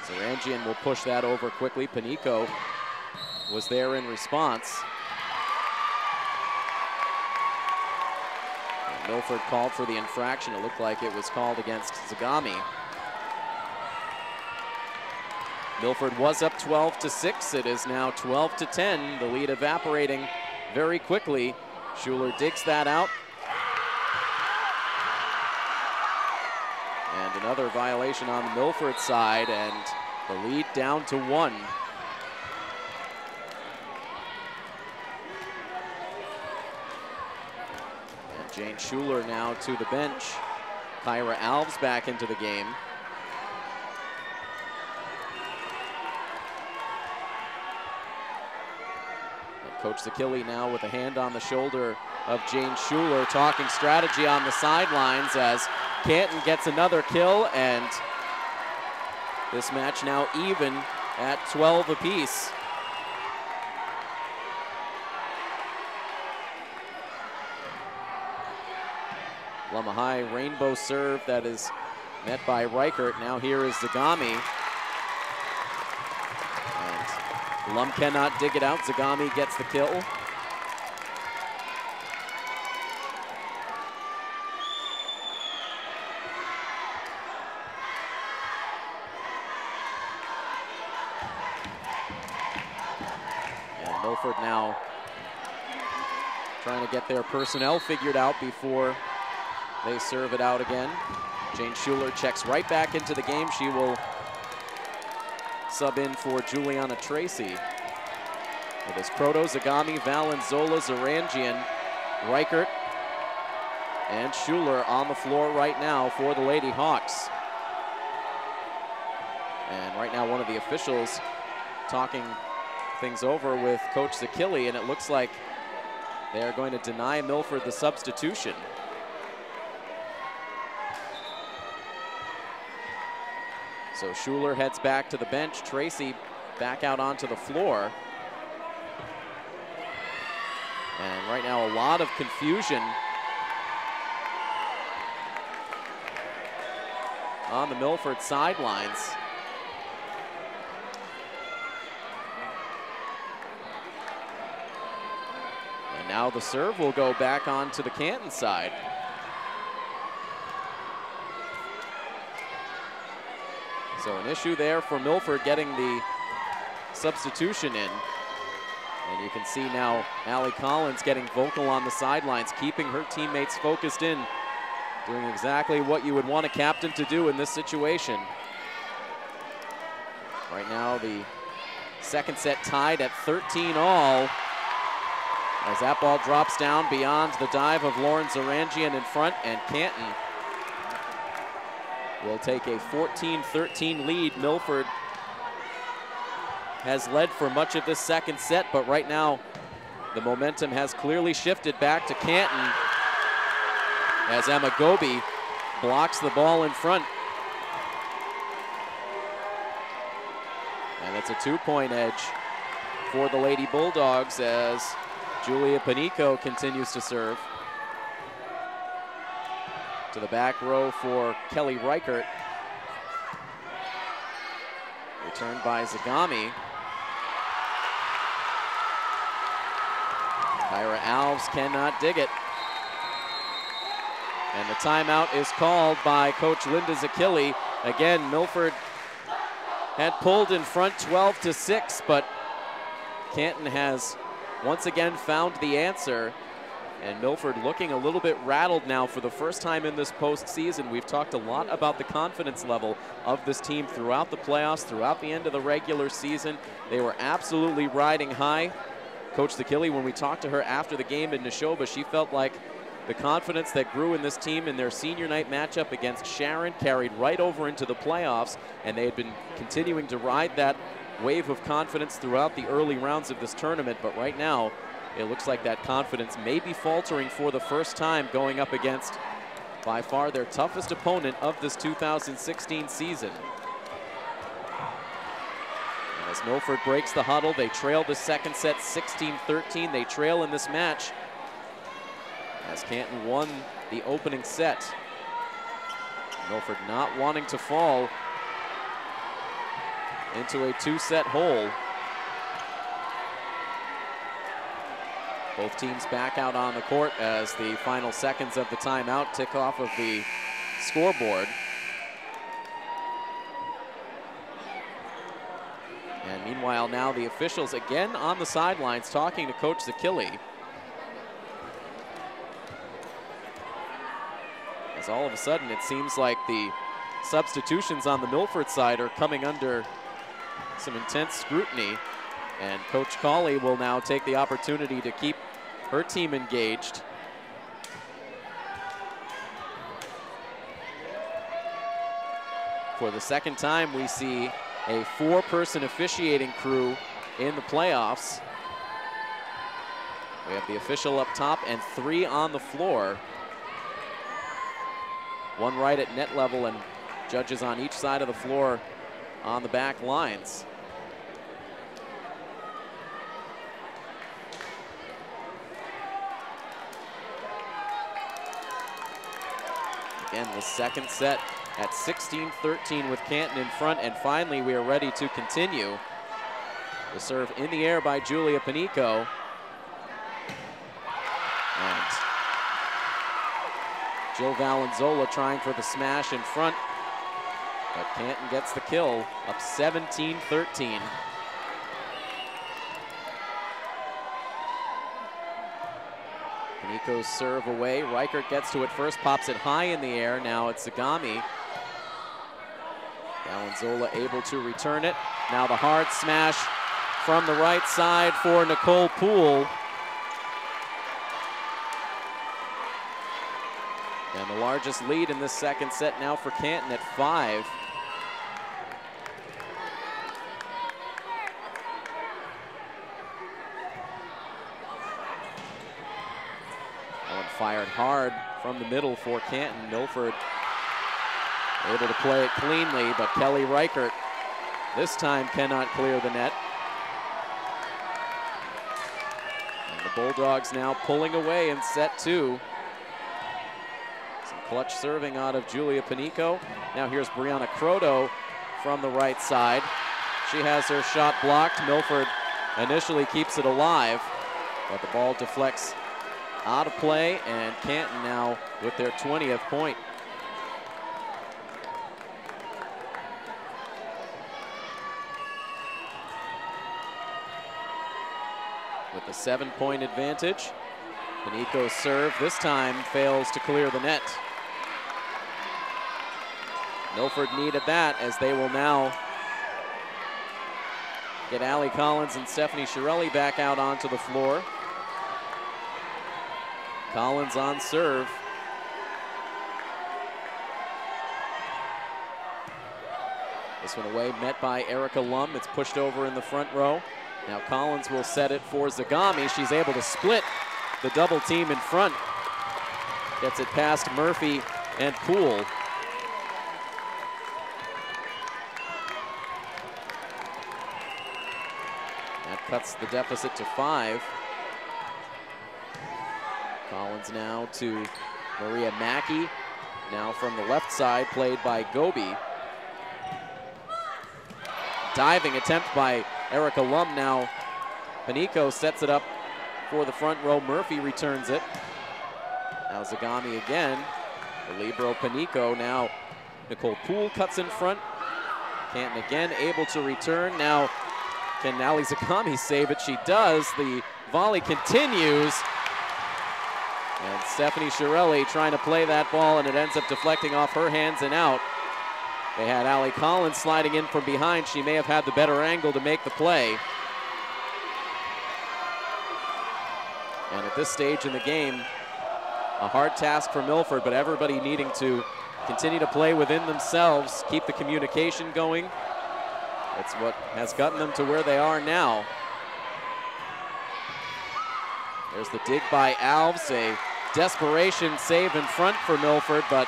Zarangian will push that over quickly. Panico was there in response. And Milford called for the infraction. It looked like it was called against Zagami. Milford was up 12-6. It is now 12-10. The lead evaporating very quickly. Schuler digs that out. And another violation on the Milford side, and the lead down to 1. And Jane Schuler now to the bench. Kyra Alves back into the game. Coach Zakili now with a hand on the shoulder of Jane Schuler, talking strategy on the sidelines as Canton gets another kill, and This match now even at 12 apiece. Luma High rainbow serve that is met by Reichert. Now here is Zagami. And Lum cannot dig it out. Zagami gets the kill. And Milford now trying to get their personnel figured out before they serve it out again. Jane Schuler checks right back into the game. She will sub in for Juliana Tracy. It is Proto, Zagami, Valenzola, Zarangian, Reichert, and Schuler on the floor right now for the Lady Hawks. And right now one of the officials talking things over with Coach Zakili, and it looks like they are going to deny Milford the substitution. So Schuler heads back to the bench. Tracy back out onto the floor. And right now a lot of confusion on the Milford sidelines. And now the serve will go back onto the Canton side. So an issue there for Milford getting the substitution in. And you can see now Allie Collins getting vocal on the sidelines, keeping her teammates focused in, doing exactly what you would want a captain to do in this situation. Right now the second set tied at 13 all. As that ball drops down beyond the dive of Lauren Zarangian in front, and Canton will take a 14-13 lead. Milford has led for much of this second set, but right now the momentum has clearly shifted back to Canton as Emma Goby blocks the ball in front. And it's a 2-point edge for the Lady Bulldogs as Julia Panico continues to serve. To the back row for Kelly Reichert. Returned by Zagami. Kyra Alves cannot dig it. And the timeout is called by Coach Linda Zakili. Again, Milford had pulled in front 12-6, but Canton has once again found the answer. And Milford looking a little bit rattled now for the first time in this postseason. We've talked a lot about the confidence level of this team throughout the playoffs, throughout the end of the regular season. They were absolutely riding high. Coach Zakili, when we talked to her after the game in Neshoba, she felt like the confidence that grew in this team in their senior night matchup against Sharon carried right over into the playoffs, and they had been continuing to ride that wave of confidence throughout the early rounds of this tournament. But right now, it looks like that confidence may be faltering for the first time, going up against by far their toughest opponent of this 2016 season. And as Milford breaks the huddle, they trail the second set 16-13. They trail in this match as Canton won the opening set. Milford not wanting to fall into a two-set hole. Both teams back out on the court as the final seconds of the timeout tick off of the scoreboard. And meanwhile, now the officials again on the sidelines talking to Coach Zakili. As all of a sudden, it seems like the substitutions on the Milford side are coming under some intense scrutiny. And Coach Cawley will now take the opportunity to keep her team engaged. For the second time, we see a 4-person officiating crew in the playoffs. We have the official up top and 3 on the floor. 1 right at net level and judges on each side of the floor on the back lines. Again, the second set at 16-13 with Canton in front, and finally we are ready to continue. The serve in the air by Julia Panico. And Jill Valenzola trying for the smash in front, but Canton gets the kill, up 17-13. Panico's serve away. Reichert gets to it first, pops it high in the air. Now it's Zagami. Valenzola able to return it. Now the hard smash from the right side for Nicole Poole. And the largest lead in this second set now for Canton at 5. Ellen fired hard from the middle for Canton. Milford able to play it cleanly, but Kelly Reichert this time cannot clear the net. And the Bulldogs now pulling away in set 2. Some clutch serving out of Julia Panico. Now here's Brianna Croto from the right side. She has her shot blocked. Milford initially keeps it alive, but the ball deflects out of play, and Canton now with their 20th point. With a 7-point advantage, Panico's serve this time fails to clear the net. Milford needed that, as they will now get Allie Collins and Stephanie Shirelli back out onto the floor. Collins on serve. This one away, met by Erica Lum. It's pushed over in the front row. Now Collins will set it for Zagami. She's able to split the double team in front. Gets it past Murphy and Poole. That cuts the deficit to 5. Collins now to Maria Mackey. Now from the left side, played by Gobi. Diving attempt by Erica Lum. Now Panico sets it up for the front row. Murphy returns it. Now Zagami again. The libero Panico. Now Nicole Poole cuts in front. Canton again able to return. Now can Allie Zagami save it? She does. The volley continues. And Stephanie Shirelli trying to play that ball, and it ends up deflecting off her hands and out. They had Allie Collins sliding in from behind. She may have had the better angle to make the play. And at this stage in the game, a hard task for Milford, but everybody needing to continue to play within themselves, keep the communication going. That's what has gotten them to where they are now. There's the dig by Alves, a desperation save in front for Milford, but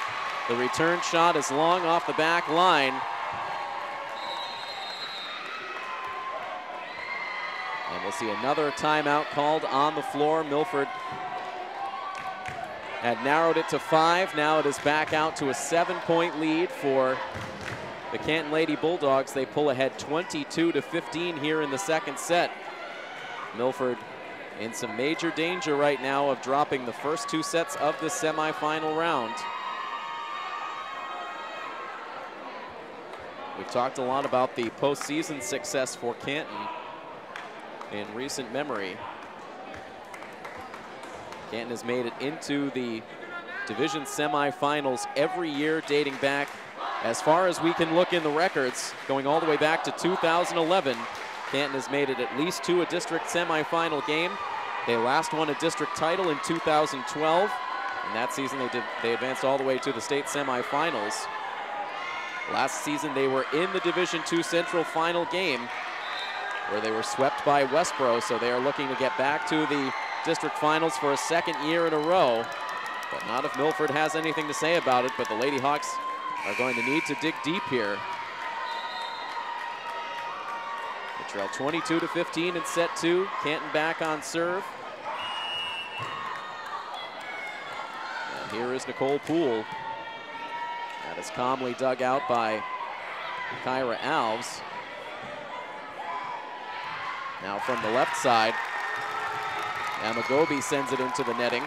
the return shot is long off the back line. And we'll see another timeout called on the floor. Milford had narrowed it to 5. Now it is back out to a 7-point lead for the Canton Lady Bulldogs. They pull ahead 22-15 here in the second set. Milford in some major danger right now of dropping the first 2 sets of the semifinal round. We've talked a lot about the postseason success for Canton in recent memory. Canton has made it into the division semifinals every year dating back as far as we can look in the records, going all the way back to 2011. Canton has made it at least to a district semifinal game. They last won a district title in 2012. And that season they advanced all the way to the state semifinals. Last season they were in the Division II Central final game where they were swept by Westboro, so they are looking to get back to the district finals for a second year in a row. But not if Milford has anything to say about it, but the Lady Hawks are going to need to dig deep here. Trail 22-15 in set 2. Canton back on serve. And here is Nicole Poole. That is calmly dug out by Kyra Alves. Now from the left side, Amagobi sends it into the netting.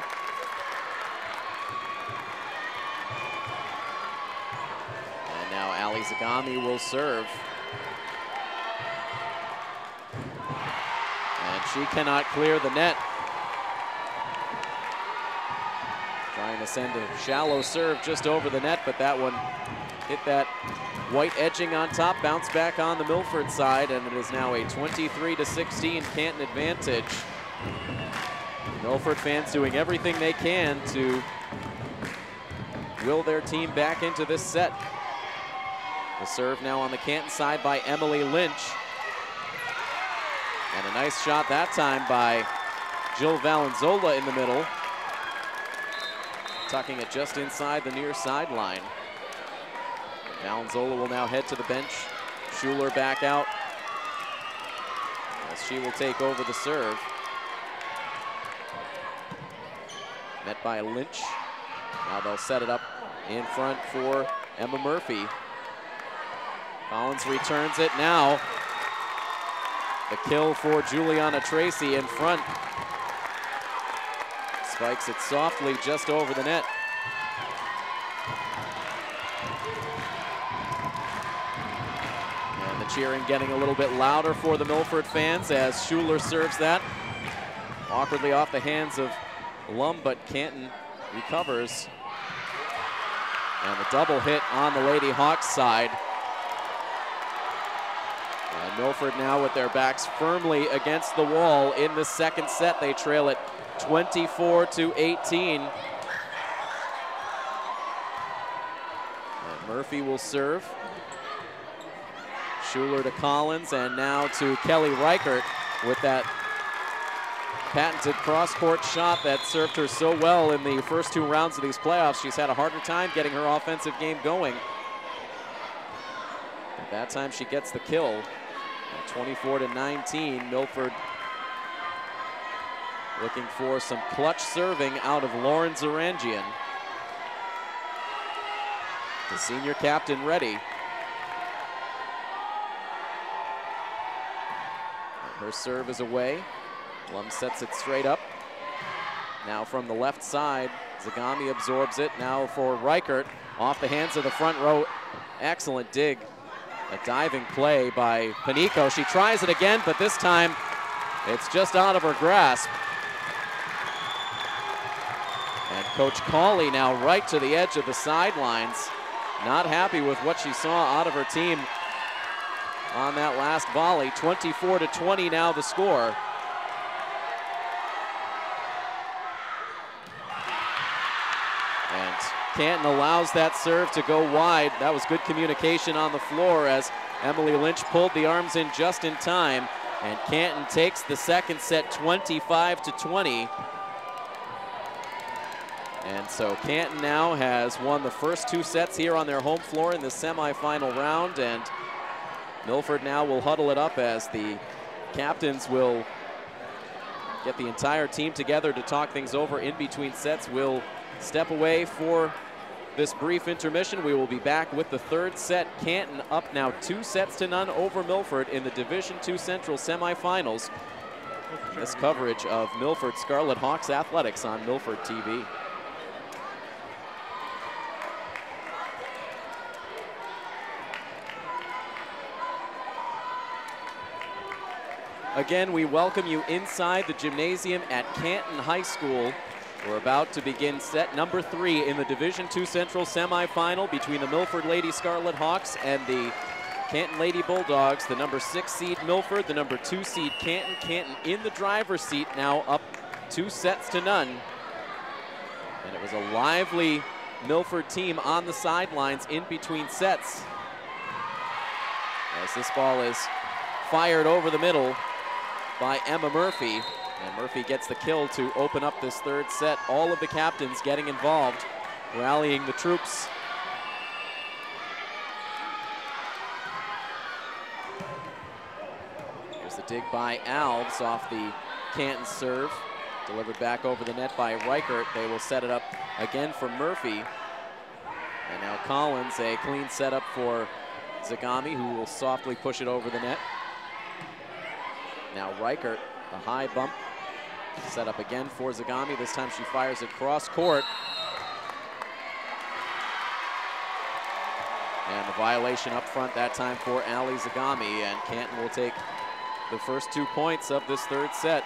And now Ali Zagami will serve. And she cannot clear the net. Trying to send a shallow serve just over the net, but that one hit that white edging on top, bounce back on the Milford side, and it is now a 23-16 Canton advantage. Milford fans doing everything they can to will their team back into this set. The serve now on the Canton side by Emily Lynch. And a nice shot that time by Jill Valenzola in the middle, tucking it just inside the near sideline. Valenzola will now head to the bench. Schuler back out as she will take over the serve. Met by Lynch. Now they'll set it up in front for Emma Murphy. Collins returns it now. The kill for Juliana Tracy in front. Spikes it softly just over the net. And the cheering getting a little bit louder for the Milford fans as Schuler serves that. Awkwardly off the hands of Lum, but Canton recovers. And the double hit on the Lady Hawks side. And Milford now with their backs firmly against the wall in the second set. They trail it 24-18. And Murphy will serve. Schuler to Collins, and now to Kelly Reichert with that patented cross-court shot that served her so well in the first 2 rounds of these playoffs. She's had a harder time getting her offensive game going. At that time, she gets the kill. 24-19, Milford looking for some clutch serving out of Lauren Zarangian. The senior captain ready. And her serve is away. Lum sets it straight up. Now from the left side, Zagami absorbs it. Now for Reichert, off the hands of the front row. Excellent dig. A diving play by Panico. She tries it again, but this time it's just out of her grasp. And Coach Cawley now right to the edge of the sidelines. Not happy with what she saw out of her team on that last volley. 24-20 now the score. And Canton allows that serve to go wide. That was good communication on the floor as Emily Lynch pulled the arms in just in time. And Canton takes the second set 25-20. And so Canton now has won the first 2 sets here on their home floor in the semifinal round. And Milford now will huddle it up as the captains will get the entire team together to talk things over in between sets. We'll step away for this brief intermission. We will be back with the third set. Canton up now 2-0 over Milford in the Division II Central semifinals. This coverage of Milford Scarlet Hawks athletics on Milford TV. Again, we welcome you inside the gymnasium at Canton High School. We're about to begin set number 3 in the Division II Central semifinal between the Milford Lady Scarlet Hawks and the Canton Lady Bulldogs. The number 6 seed Milford, the number 2 seed Canton. Canton in the driver's seat now, up 2-0. And it was a lively Milford team on the sidelines in between sets. As this ball is fired over the middle by Emma Murphy. And Murphy gets the kill to open up this third set. All of the captains getting involved, rallying the troops. Here's the dig by Alves off the Canton serve. Delivered back over the net by Reichert. They will set it up again for Murphy. And now Collins, a clean setup for Zagami, who will softly push it over the net. Now Reichert, the high bump. Set up again for Zagami. This time she fires it cross court. And the violation up front that time for Ali Zagami, and Canton will take the first 2 points of this third set.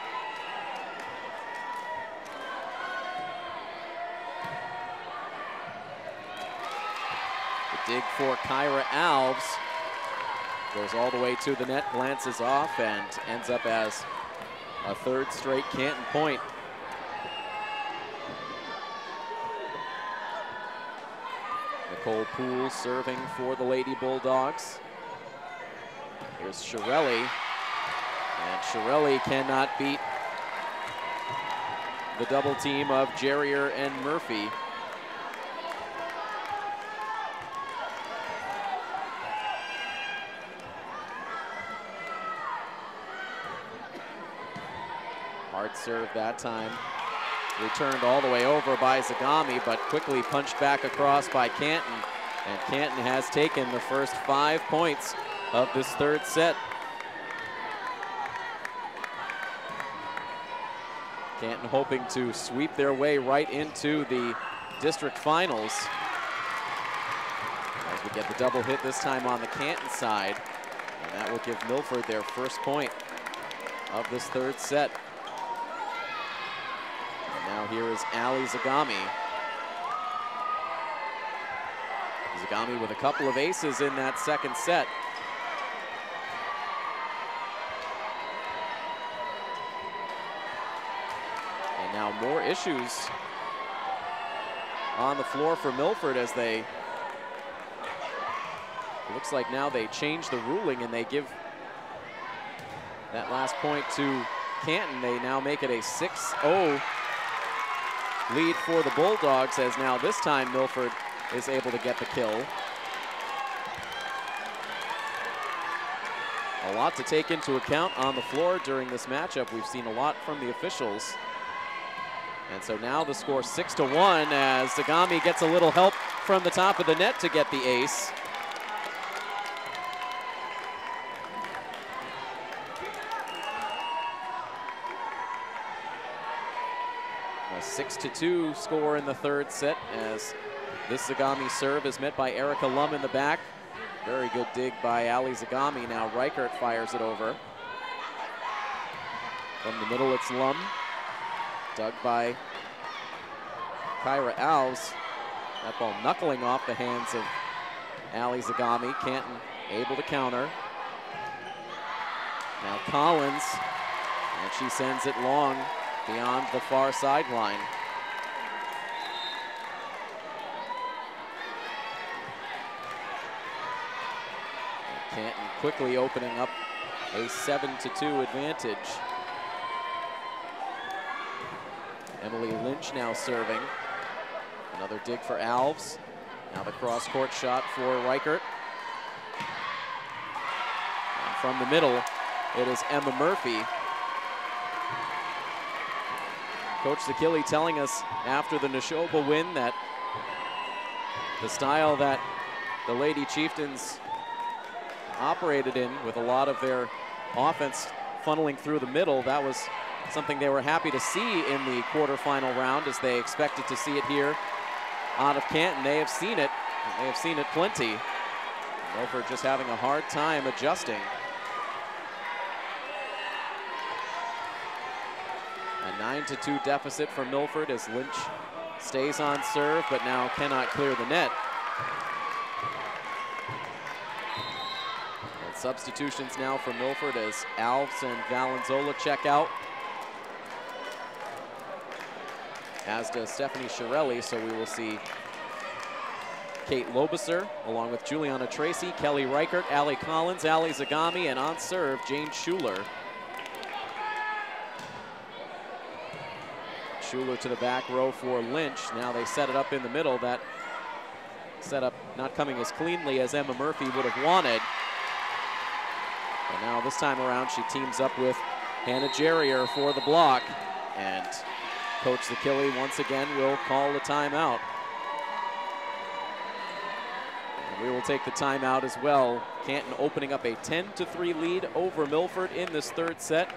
The dig for Kyra Alves goes all the way to the net, glances off, and ends up as a third straight Canton point. Nicole Poole serving for the Lady Bulldogs. Here's Shirelli, and Shirelli cannot beat the double team of Jerrier and Murphy. Hard serve that time. Returned all the way over by Zagami, but quickly punched back across by Canton. And Canton has taken the first 5 points of this third set. Canton hoping to sweep their way right into the district finals. As we get the double hit this time on the Canton side. And that will give Milford their first point of this third set. Now here is Ali Zagami. Zagami with a couple of aces in that second set. And now more issues on the floor for Milford as they, it looks like now they change the ruling and they give that last point to Canton. They now make it a 6-0 lead for the Bulldogs, as now this time Milford is able to get the kill. A lot to take into account on the floor during this matchup. We've seen a lot from the officials. And so now the score 6-1 as Zagami gets a little help from the top of the net to get the ace. A 6-2 score in the third set as this Zagami serve is met by Erica Lum in the back. Very good dig by Ali Zagami. Now Reichert fires it over. From the middle, it's Lum. Dug by Kyra Alves. That ball knuckling off the hands of Ali Zagami. Canton able to counter. Now Collins, and she sends it long beyond the far sideline. Canton quickly opening up a 7-2 advantage. Emily Lynch now serving. Another dig for Alves. Now the cross-court shot for Reichert. And from the middle, it is Emma Murphy. Coach Zakili telling us after the Neshoba win that the style that the Lady Chieftains operated in, with a lot of their offense funneling through the middle, that was something they were happy to see in the quarterfinal round, as they expected to see it here out of Canton. They have seen it. They have seen it plenty. Milford just having a hard time adjusting. A 9-2 deficit for Milford as Lynch stays on serve, but now cannot clear the net. And substitutions now for Milford as Alves and Valenzola check out, as does Stephanie Shirelli. So we will see Kate Lobiser along with Juliana Tracy, Kelly Reichert, Allie Collins, Ali Zagami, and on serve, Jane Schuler. Schuler to the back row for Lynch. Now they set it up in the middle. That setup not coming as cleanly as Emma Murphy would have wanted. And now this time around, she teams up with Hannah Jerrier for the block. And Coach Zakili once again will call the timeout. And we will take the timeout as well. Canton opening up a 10-3 lead over Milford in this third set,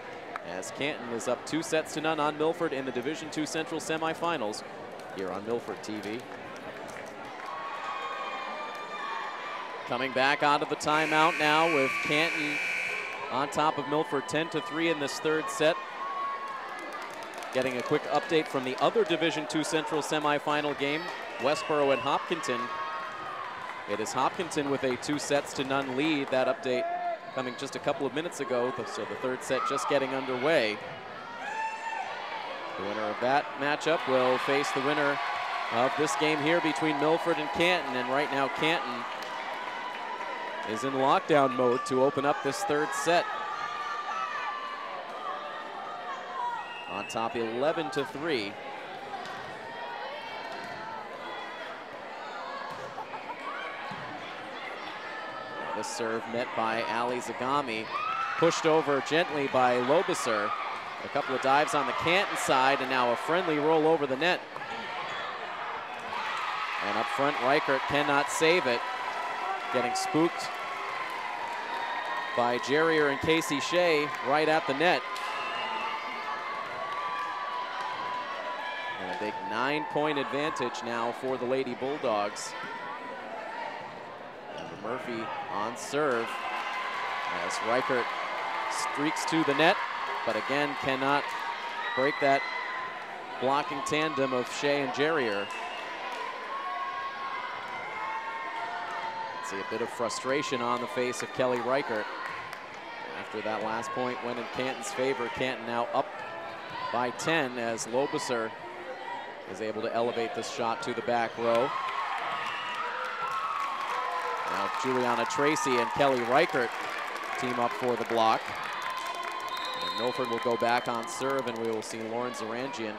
as Canton is up 2-0 on Milford in the Division II Central semifinals here on Milford TV. Coming back out of the timeout now with Canton on top of Milford 10-3 in this third set. Getting a quick update from the other Division II Central semifinal game, Westboro and Hopkinton. It is Hopkinton with a 2-0 lead. That update coming just a couple of minutes ago, so the third set just getting underway. The winner of that matchup will face the winner of this game here between Milford and Canton, and right now Canton is in lockdown mode to open up this third set. On top 11-3. This serve met by Ali Zagami, pushed over gently by Lobiser. A couple of dives on the Canton side, and now a friendly roll over the net. And up front, Reichert cannot save it. Getting spooked by Jerrier and Casey Shea right at the net. And a big 9-point advantage now for the Lady Bulldogs. And Murphy on serve as Reichert streaks to the net, but again cannot break that blocking tandem of Shea and Jerrier. See a bit of frustration on the face of Kelly Reichert after that last point went in Canton's favor. Canton now up by 10 as Lobiser is able to elevate this shot to the back row. Now Juliana Tracy and Kelly Reichert team up for the block. And Milford will go back on serve, and we will see Lauren Zarangian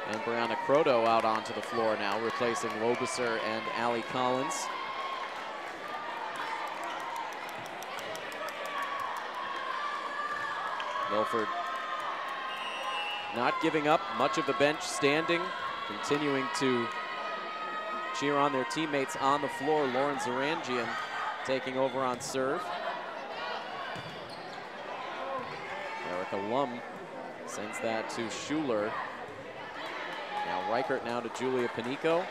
and Brianna Croto out onto the floor now, replacing Lobiser and Allie Collins. Milford not giving up, much of the bench standing, continuing to cheer on their teammates on the floor. Lauren Zarangian taking over on serve. Erica Lum sends that to Schuler. Now Reichert now to Julia Panico.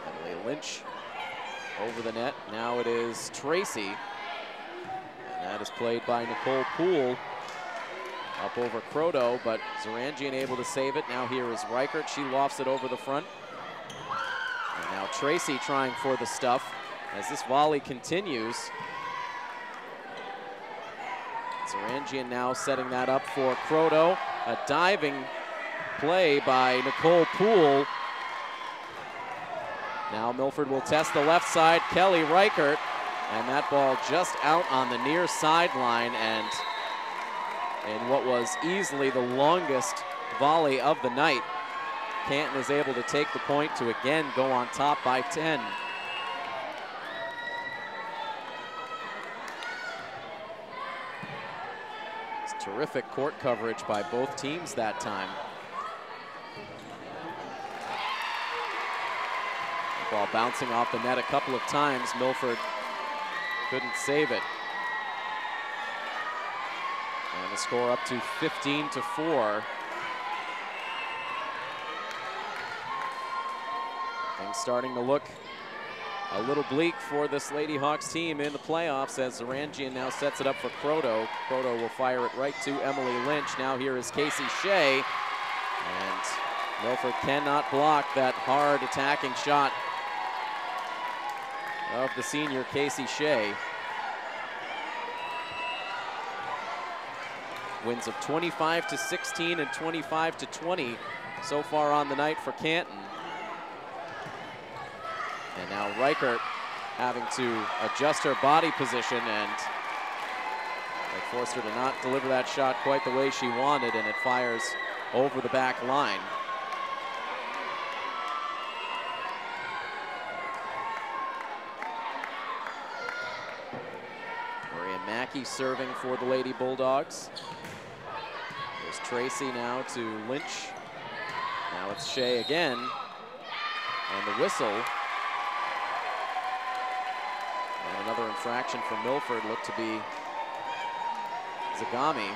Emily Lynch over the net. Now it is Tracy. And that is played by Nicole Poole. Up over Croto, but Zarangian able to save it. Now here is Reichert. She lofts it over the front. And now Tracy trying for the stuff as this volley continues. Zarangian now setting that up for Croto. A diving play by Nicole Poole. Now Milford will test the left side. Kelly Reichert. And that ball just out on the near sideline, and in what was easily the longest volley of the night, Canton is able to take the point to again go on top by 10. It's terrific court coverage by both teams that time. The ball bouncing off the net a couple of times. Milford couldn't save it. And the score up to 15-4. Things starting to look a little bleak for this Lady Hawks team in the playoffs as Zarangian now sets it up for Croto. Croto will fire it right to Emily Lynch. Now here is Casey Shea. And Milford cannot block that hard attacking shot of the senior Casey Shea. Wins of 25-16 and 25-20 so far on the night for Canton. And now Reichert having to adjust her body position, and it forced her to not deliver that shot quite the way she wanted, and it fires over the back line. Mackey serving for the Lady Bulldogs. There's Tracy now to Lynch. Now it's Shea again. And the whistle. And another infraction for Milford looked to be Zagami.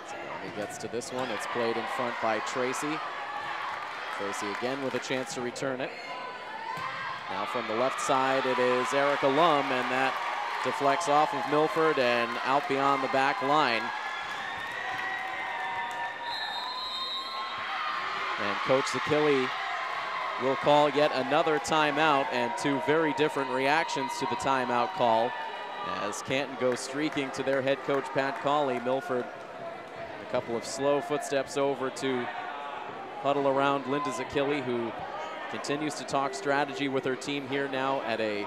Zagami gets to this one. It's played in front by Tracy. Tracy again with a chance to return it. Now from the left side, it is Erica Lum, and that deflects off of Milford and out beyond the back line. And Coach Zakili will call yet another timeout, and two very different reactions to the timeout call as Canton goes streaking to their head coach, Pat Cawley. Milford a couple of slow footsteps over to huddle around Linda Zakili, who continues to talk strategy with her team here now at a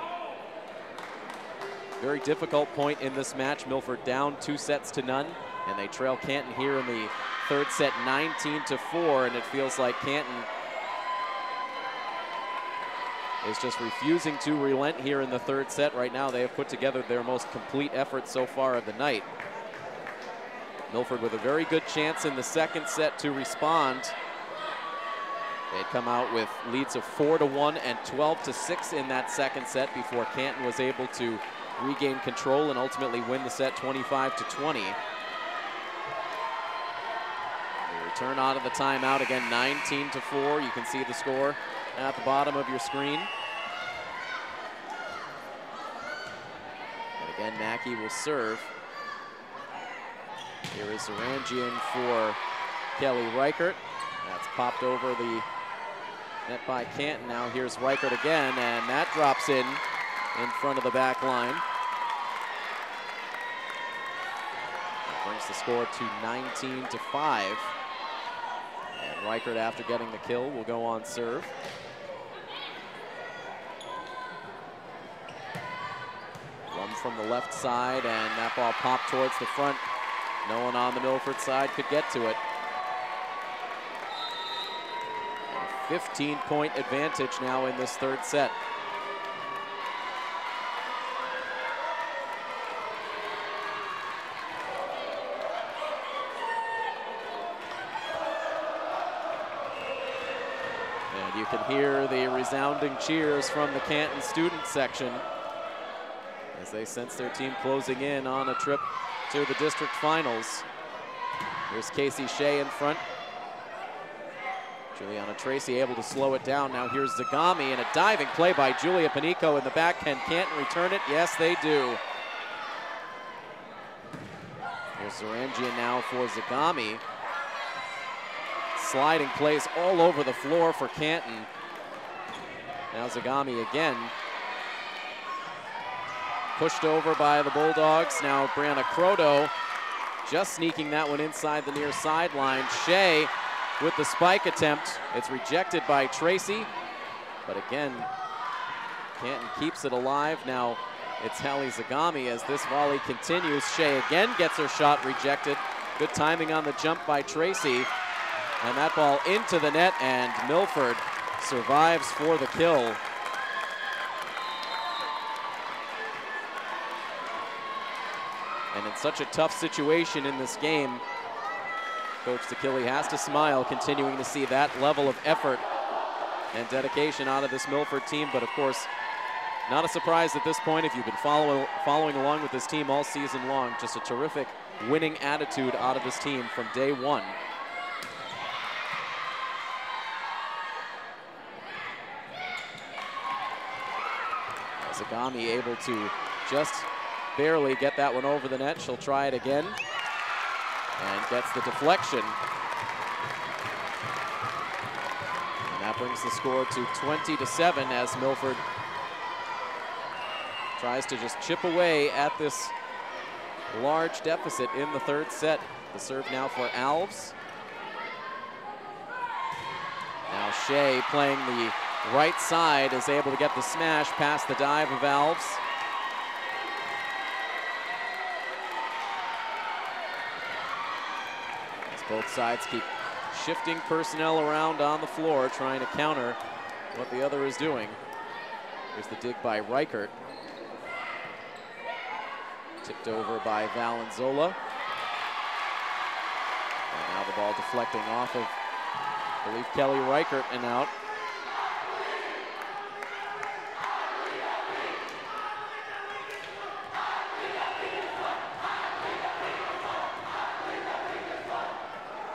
very difficult point in this match. Milford down 2-0, and they trail Canton here in the third set 19-4, and it feels like Canton is just refusing to relent here in the third set. Right now they have put together their most complete effort so far of the night. Milford with a very good chance in the second set to respond. They'd come out with leads of 4-1 and 12-6 in that second set before Canton was able to regain control and ultimately win the set 25-20. They return out of the timeout again, 19-4. You can see the score at the bottom of your screen. And again, Mackey will serve. Here is Zarangian for Kelly Reichert. That's popped over the net by Canton. Now here's Reichert again, and that drops in front of the back line. That brings the score to 19-5. And Reichert, after getting the kill, will go on serve. Lum from the left side, and that ball popped towards the front. No one on the Milford side could get to it. 15-point advantage now in this third set. And you can hear the resounding cheers from the Canton student section as they sense their team closing in on a trip to the district finals. Here's Casey Shea in front. Juliana Tracy able to slow it down. Now here's Zagami, and a diving play by Julia Panico in the back. Can Canton return it? Yes, they do. Here's Zarangian now for Zagami. Sliding plays all over the floor for Canton. Now Zagami again. Pushed over by the Bulldogs. Now Brianna Croto just sneaking that one inside the near sideline. Shea with the spike attempt. It's rejected by Tracy, but again, Canton keeps it alive. Now it's Hallie Zagami as this volley continues. Shea again gets her shot rejected. Good timing on the jump by Tracy, and that ball into the net, and Milford survives for the kill. And in such a tough situation in this game, Coach Zakili has to smile, continuing to see that level of effort and dedication out of this Milford team. But of course, not a surprise at this point if you've been following along with this team all season long. Just a terrific winning attitude out of this team from day one. Zagami able to just barely get that one over the net. She'll try it again. And gets the deflection. And that brings the score to 20-7 as Milford tries to just chip away at this large deficit in the third set. The serve now for Alves. Now Shea playing the right side is able to get the smash past the dive of Alves. Both sides keep shifting personnel around on the floor, trying to counter what the other is doing. Here's the dig by Reichert. Tipped over by Valenzola. And now the ball deflecting off of, I believe, Kelly Reichert and out.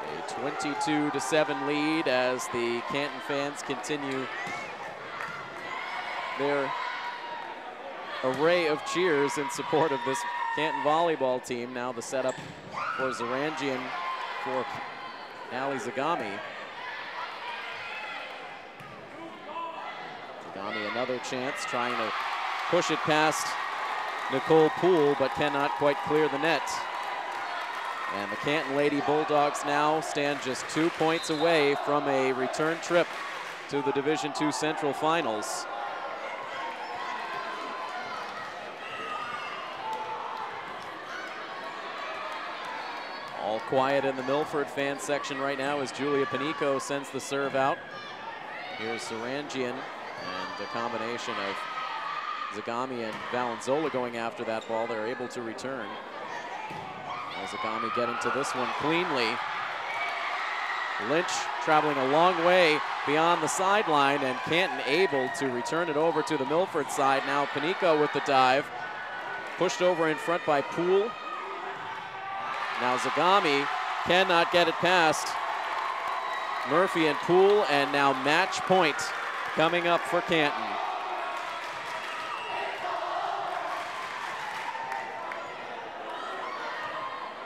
A 22-7 lead as the Canton fans continue their array of cheers in support of this Canton volleyball team. Now the setup for Zarangian for Ali Zagami. Zagami another chance, trying to push it past Nicole Poole, but cannot quite clear the net. And the Canton Lady Bulldogs now stand just 2 points away from a return trip to the Division II Central Finals. All quiet in the Milford fan section right now as Julia Panico sends the serve out. Here's Zarangian, and a combination of Zagami and Valenzola going after that ball. They're able to return. Zagami getting to this one cleanly. Lynch traveling a long way beyond the sideline, and Canton able to return it over to the Milford side. Now Panico with the dive. Pushed over in front by Poole. Now Zagami cannot get it past Murphy and Poole, and now match point coming up for Canton.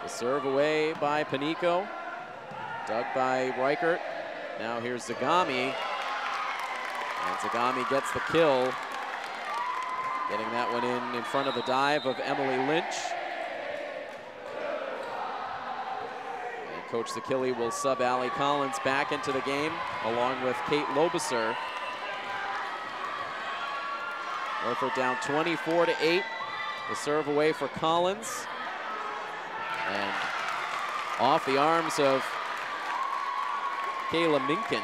The serve away by Panico, dug by Reichert. Now here's Zagami, and Zagami gets the kill, getting that one in front of the dive of Emily Lynch. And Coach Zakili will sub Allie Collins back into the game, along with Kate Lobeser. Milford down 24-8. The serve away for Collins. And off the arms of Kayla Minkin.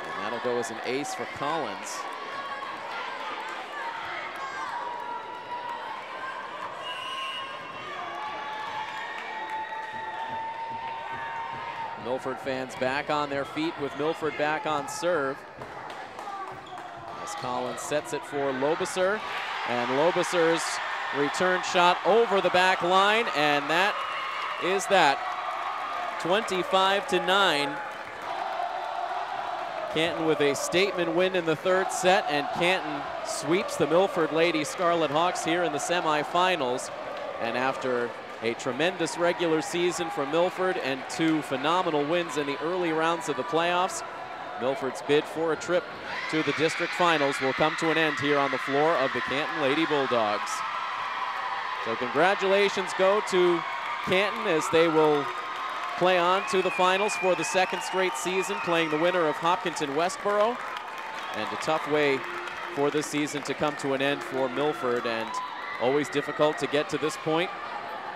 And that'll go as an ace for Collins. Milford fans back on their feet with Milford back on serve. As Collins sets it for Lobeser, and Lobeser's return shot over the back line, and that is that. 25-9. Canton with a statement win in the third set, and Canton sweeps the Milford Lady Scarlet Hawks here in the semifinals. And after a tremendous regular season for Milford and 2 phenomenal wins in the early rounds of the playoffs, Milford's bid for a trip to the district finals will come to an end here on the floor of the Canton Lady Bulldogs. So congratulations go to Canton as they will play on to the finals for the 2nd straight season, playing the winner of Hopkinton Westboro. And a tough way for this season to come to an end for Milford, and always difficult to get to this point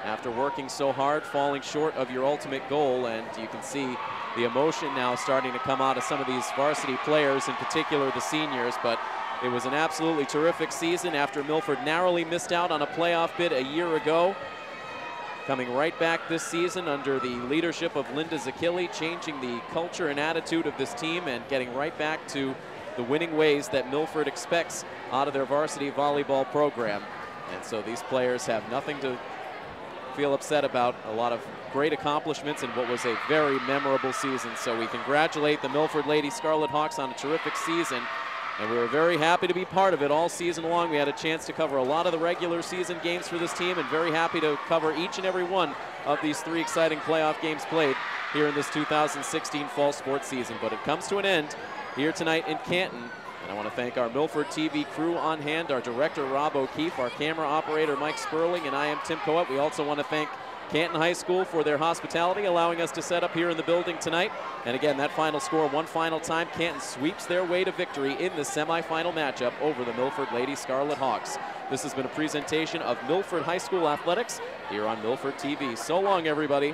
after working so hard, falling short of your ultimate goal. And you can see the emotion now starting to come out of some of these varsity players, in particular the seniors. But it was an absolutely terrific season after Milford narrowly missed out on a playoff bid a year ago. Coming right back this season under the leadership of Linda Zakili, changing the culture and attitude of this team and getting right back to the winning ways that Milford expects out of their varsity volleyball program. And so these players have nothing to feel upset about. A lot of great accomplishments in what was a very memorable season. So we congratulate the Milford Lady Scarlet Hawks on a terrific season. And we were very happy to be part of it all season long. We had a chance to cover a lot of the regular season games for this team, and very happy to cover each and every one of these 3 exciting playoff games played here in this 2016 fall sports season. But it comes to an end here tonight in Canton. And I want to thank our Milford TV crew on hand, our director Rob O'Keefe, our camera operator Mike Sperling, and I am Tim Coet. We also want to thank Canton High School for their hospitality, allowing us to set up here in the building tonight. And again, that final score, one final time, Canton sweeps their way to victory in the semifinal matchup over the Milford Lady Scarlet Hawks. This has been a presentation of Milford High School Athletics here on Milford TV. So long, everybody.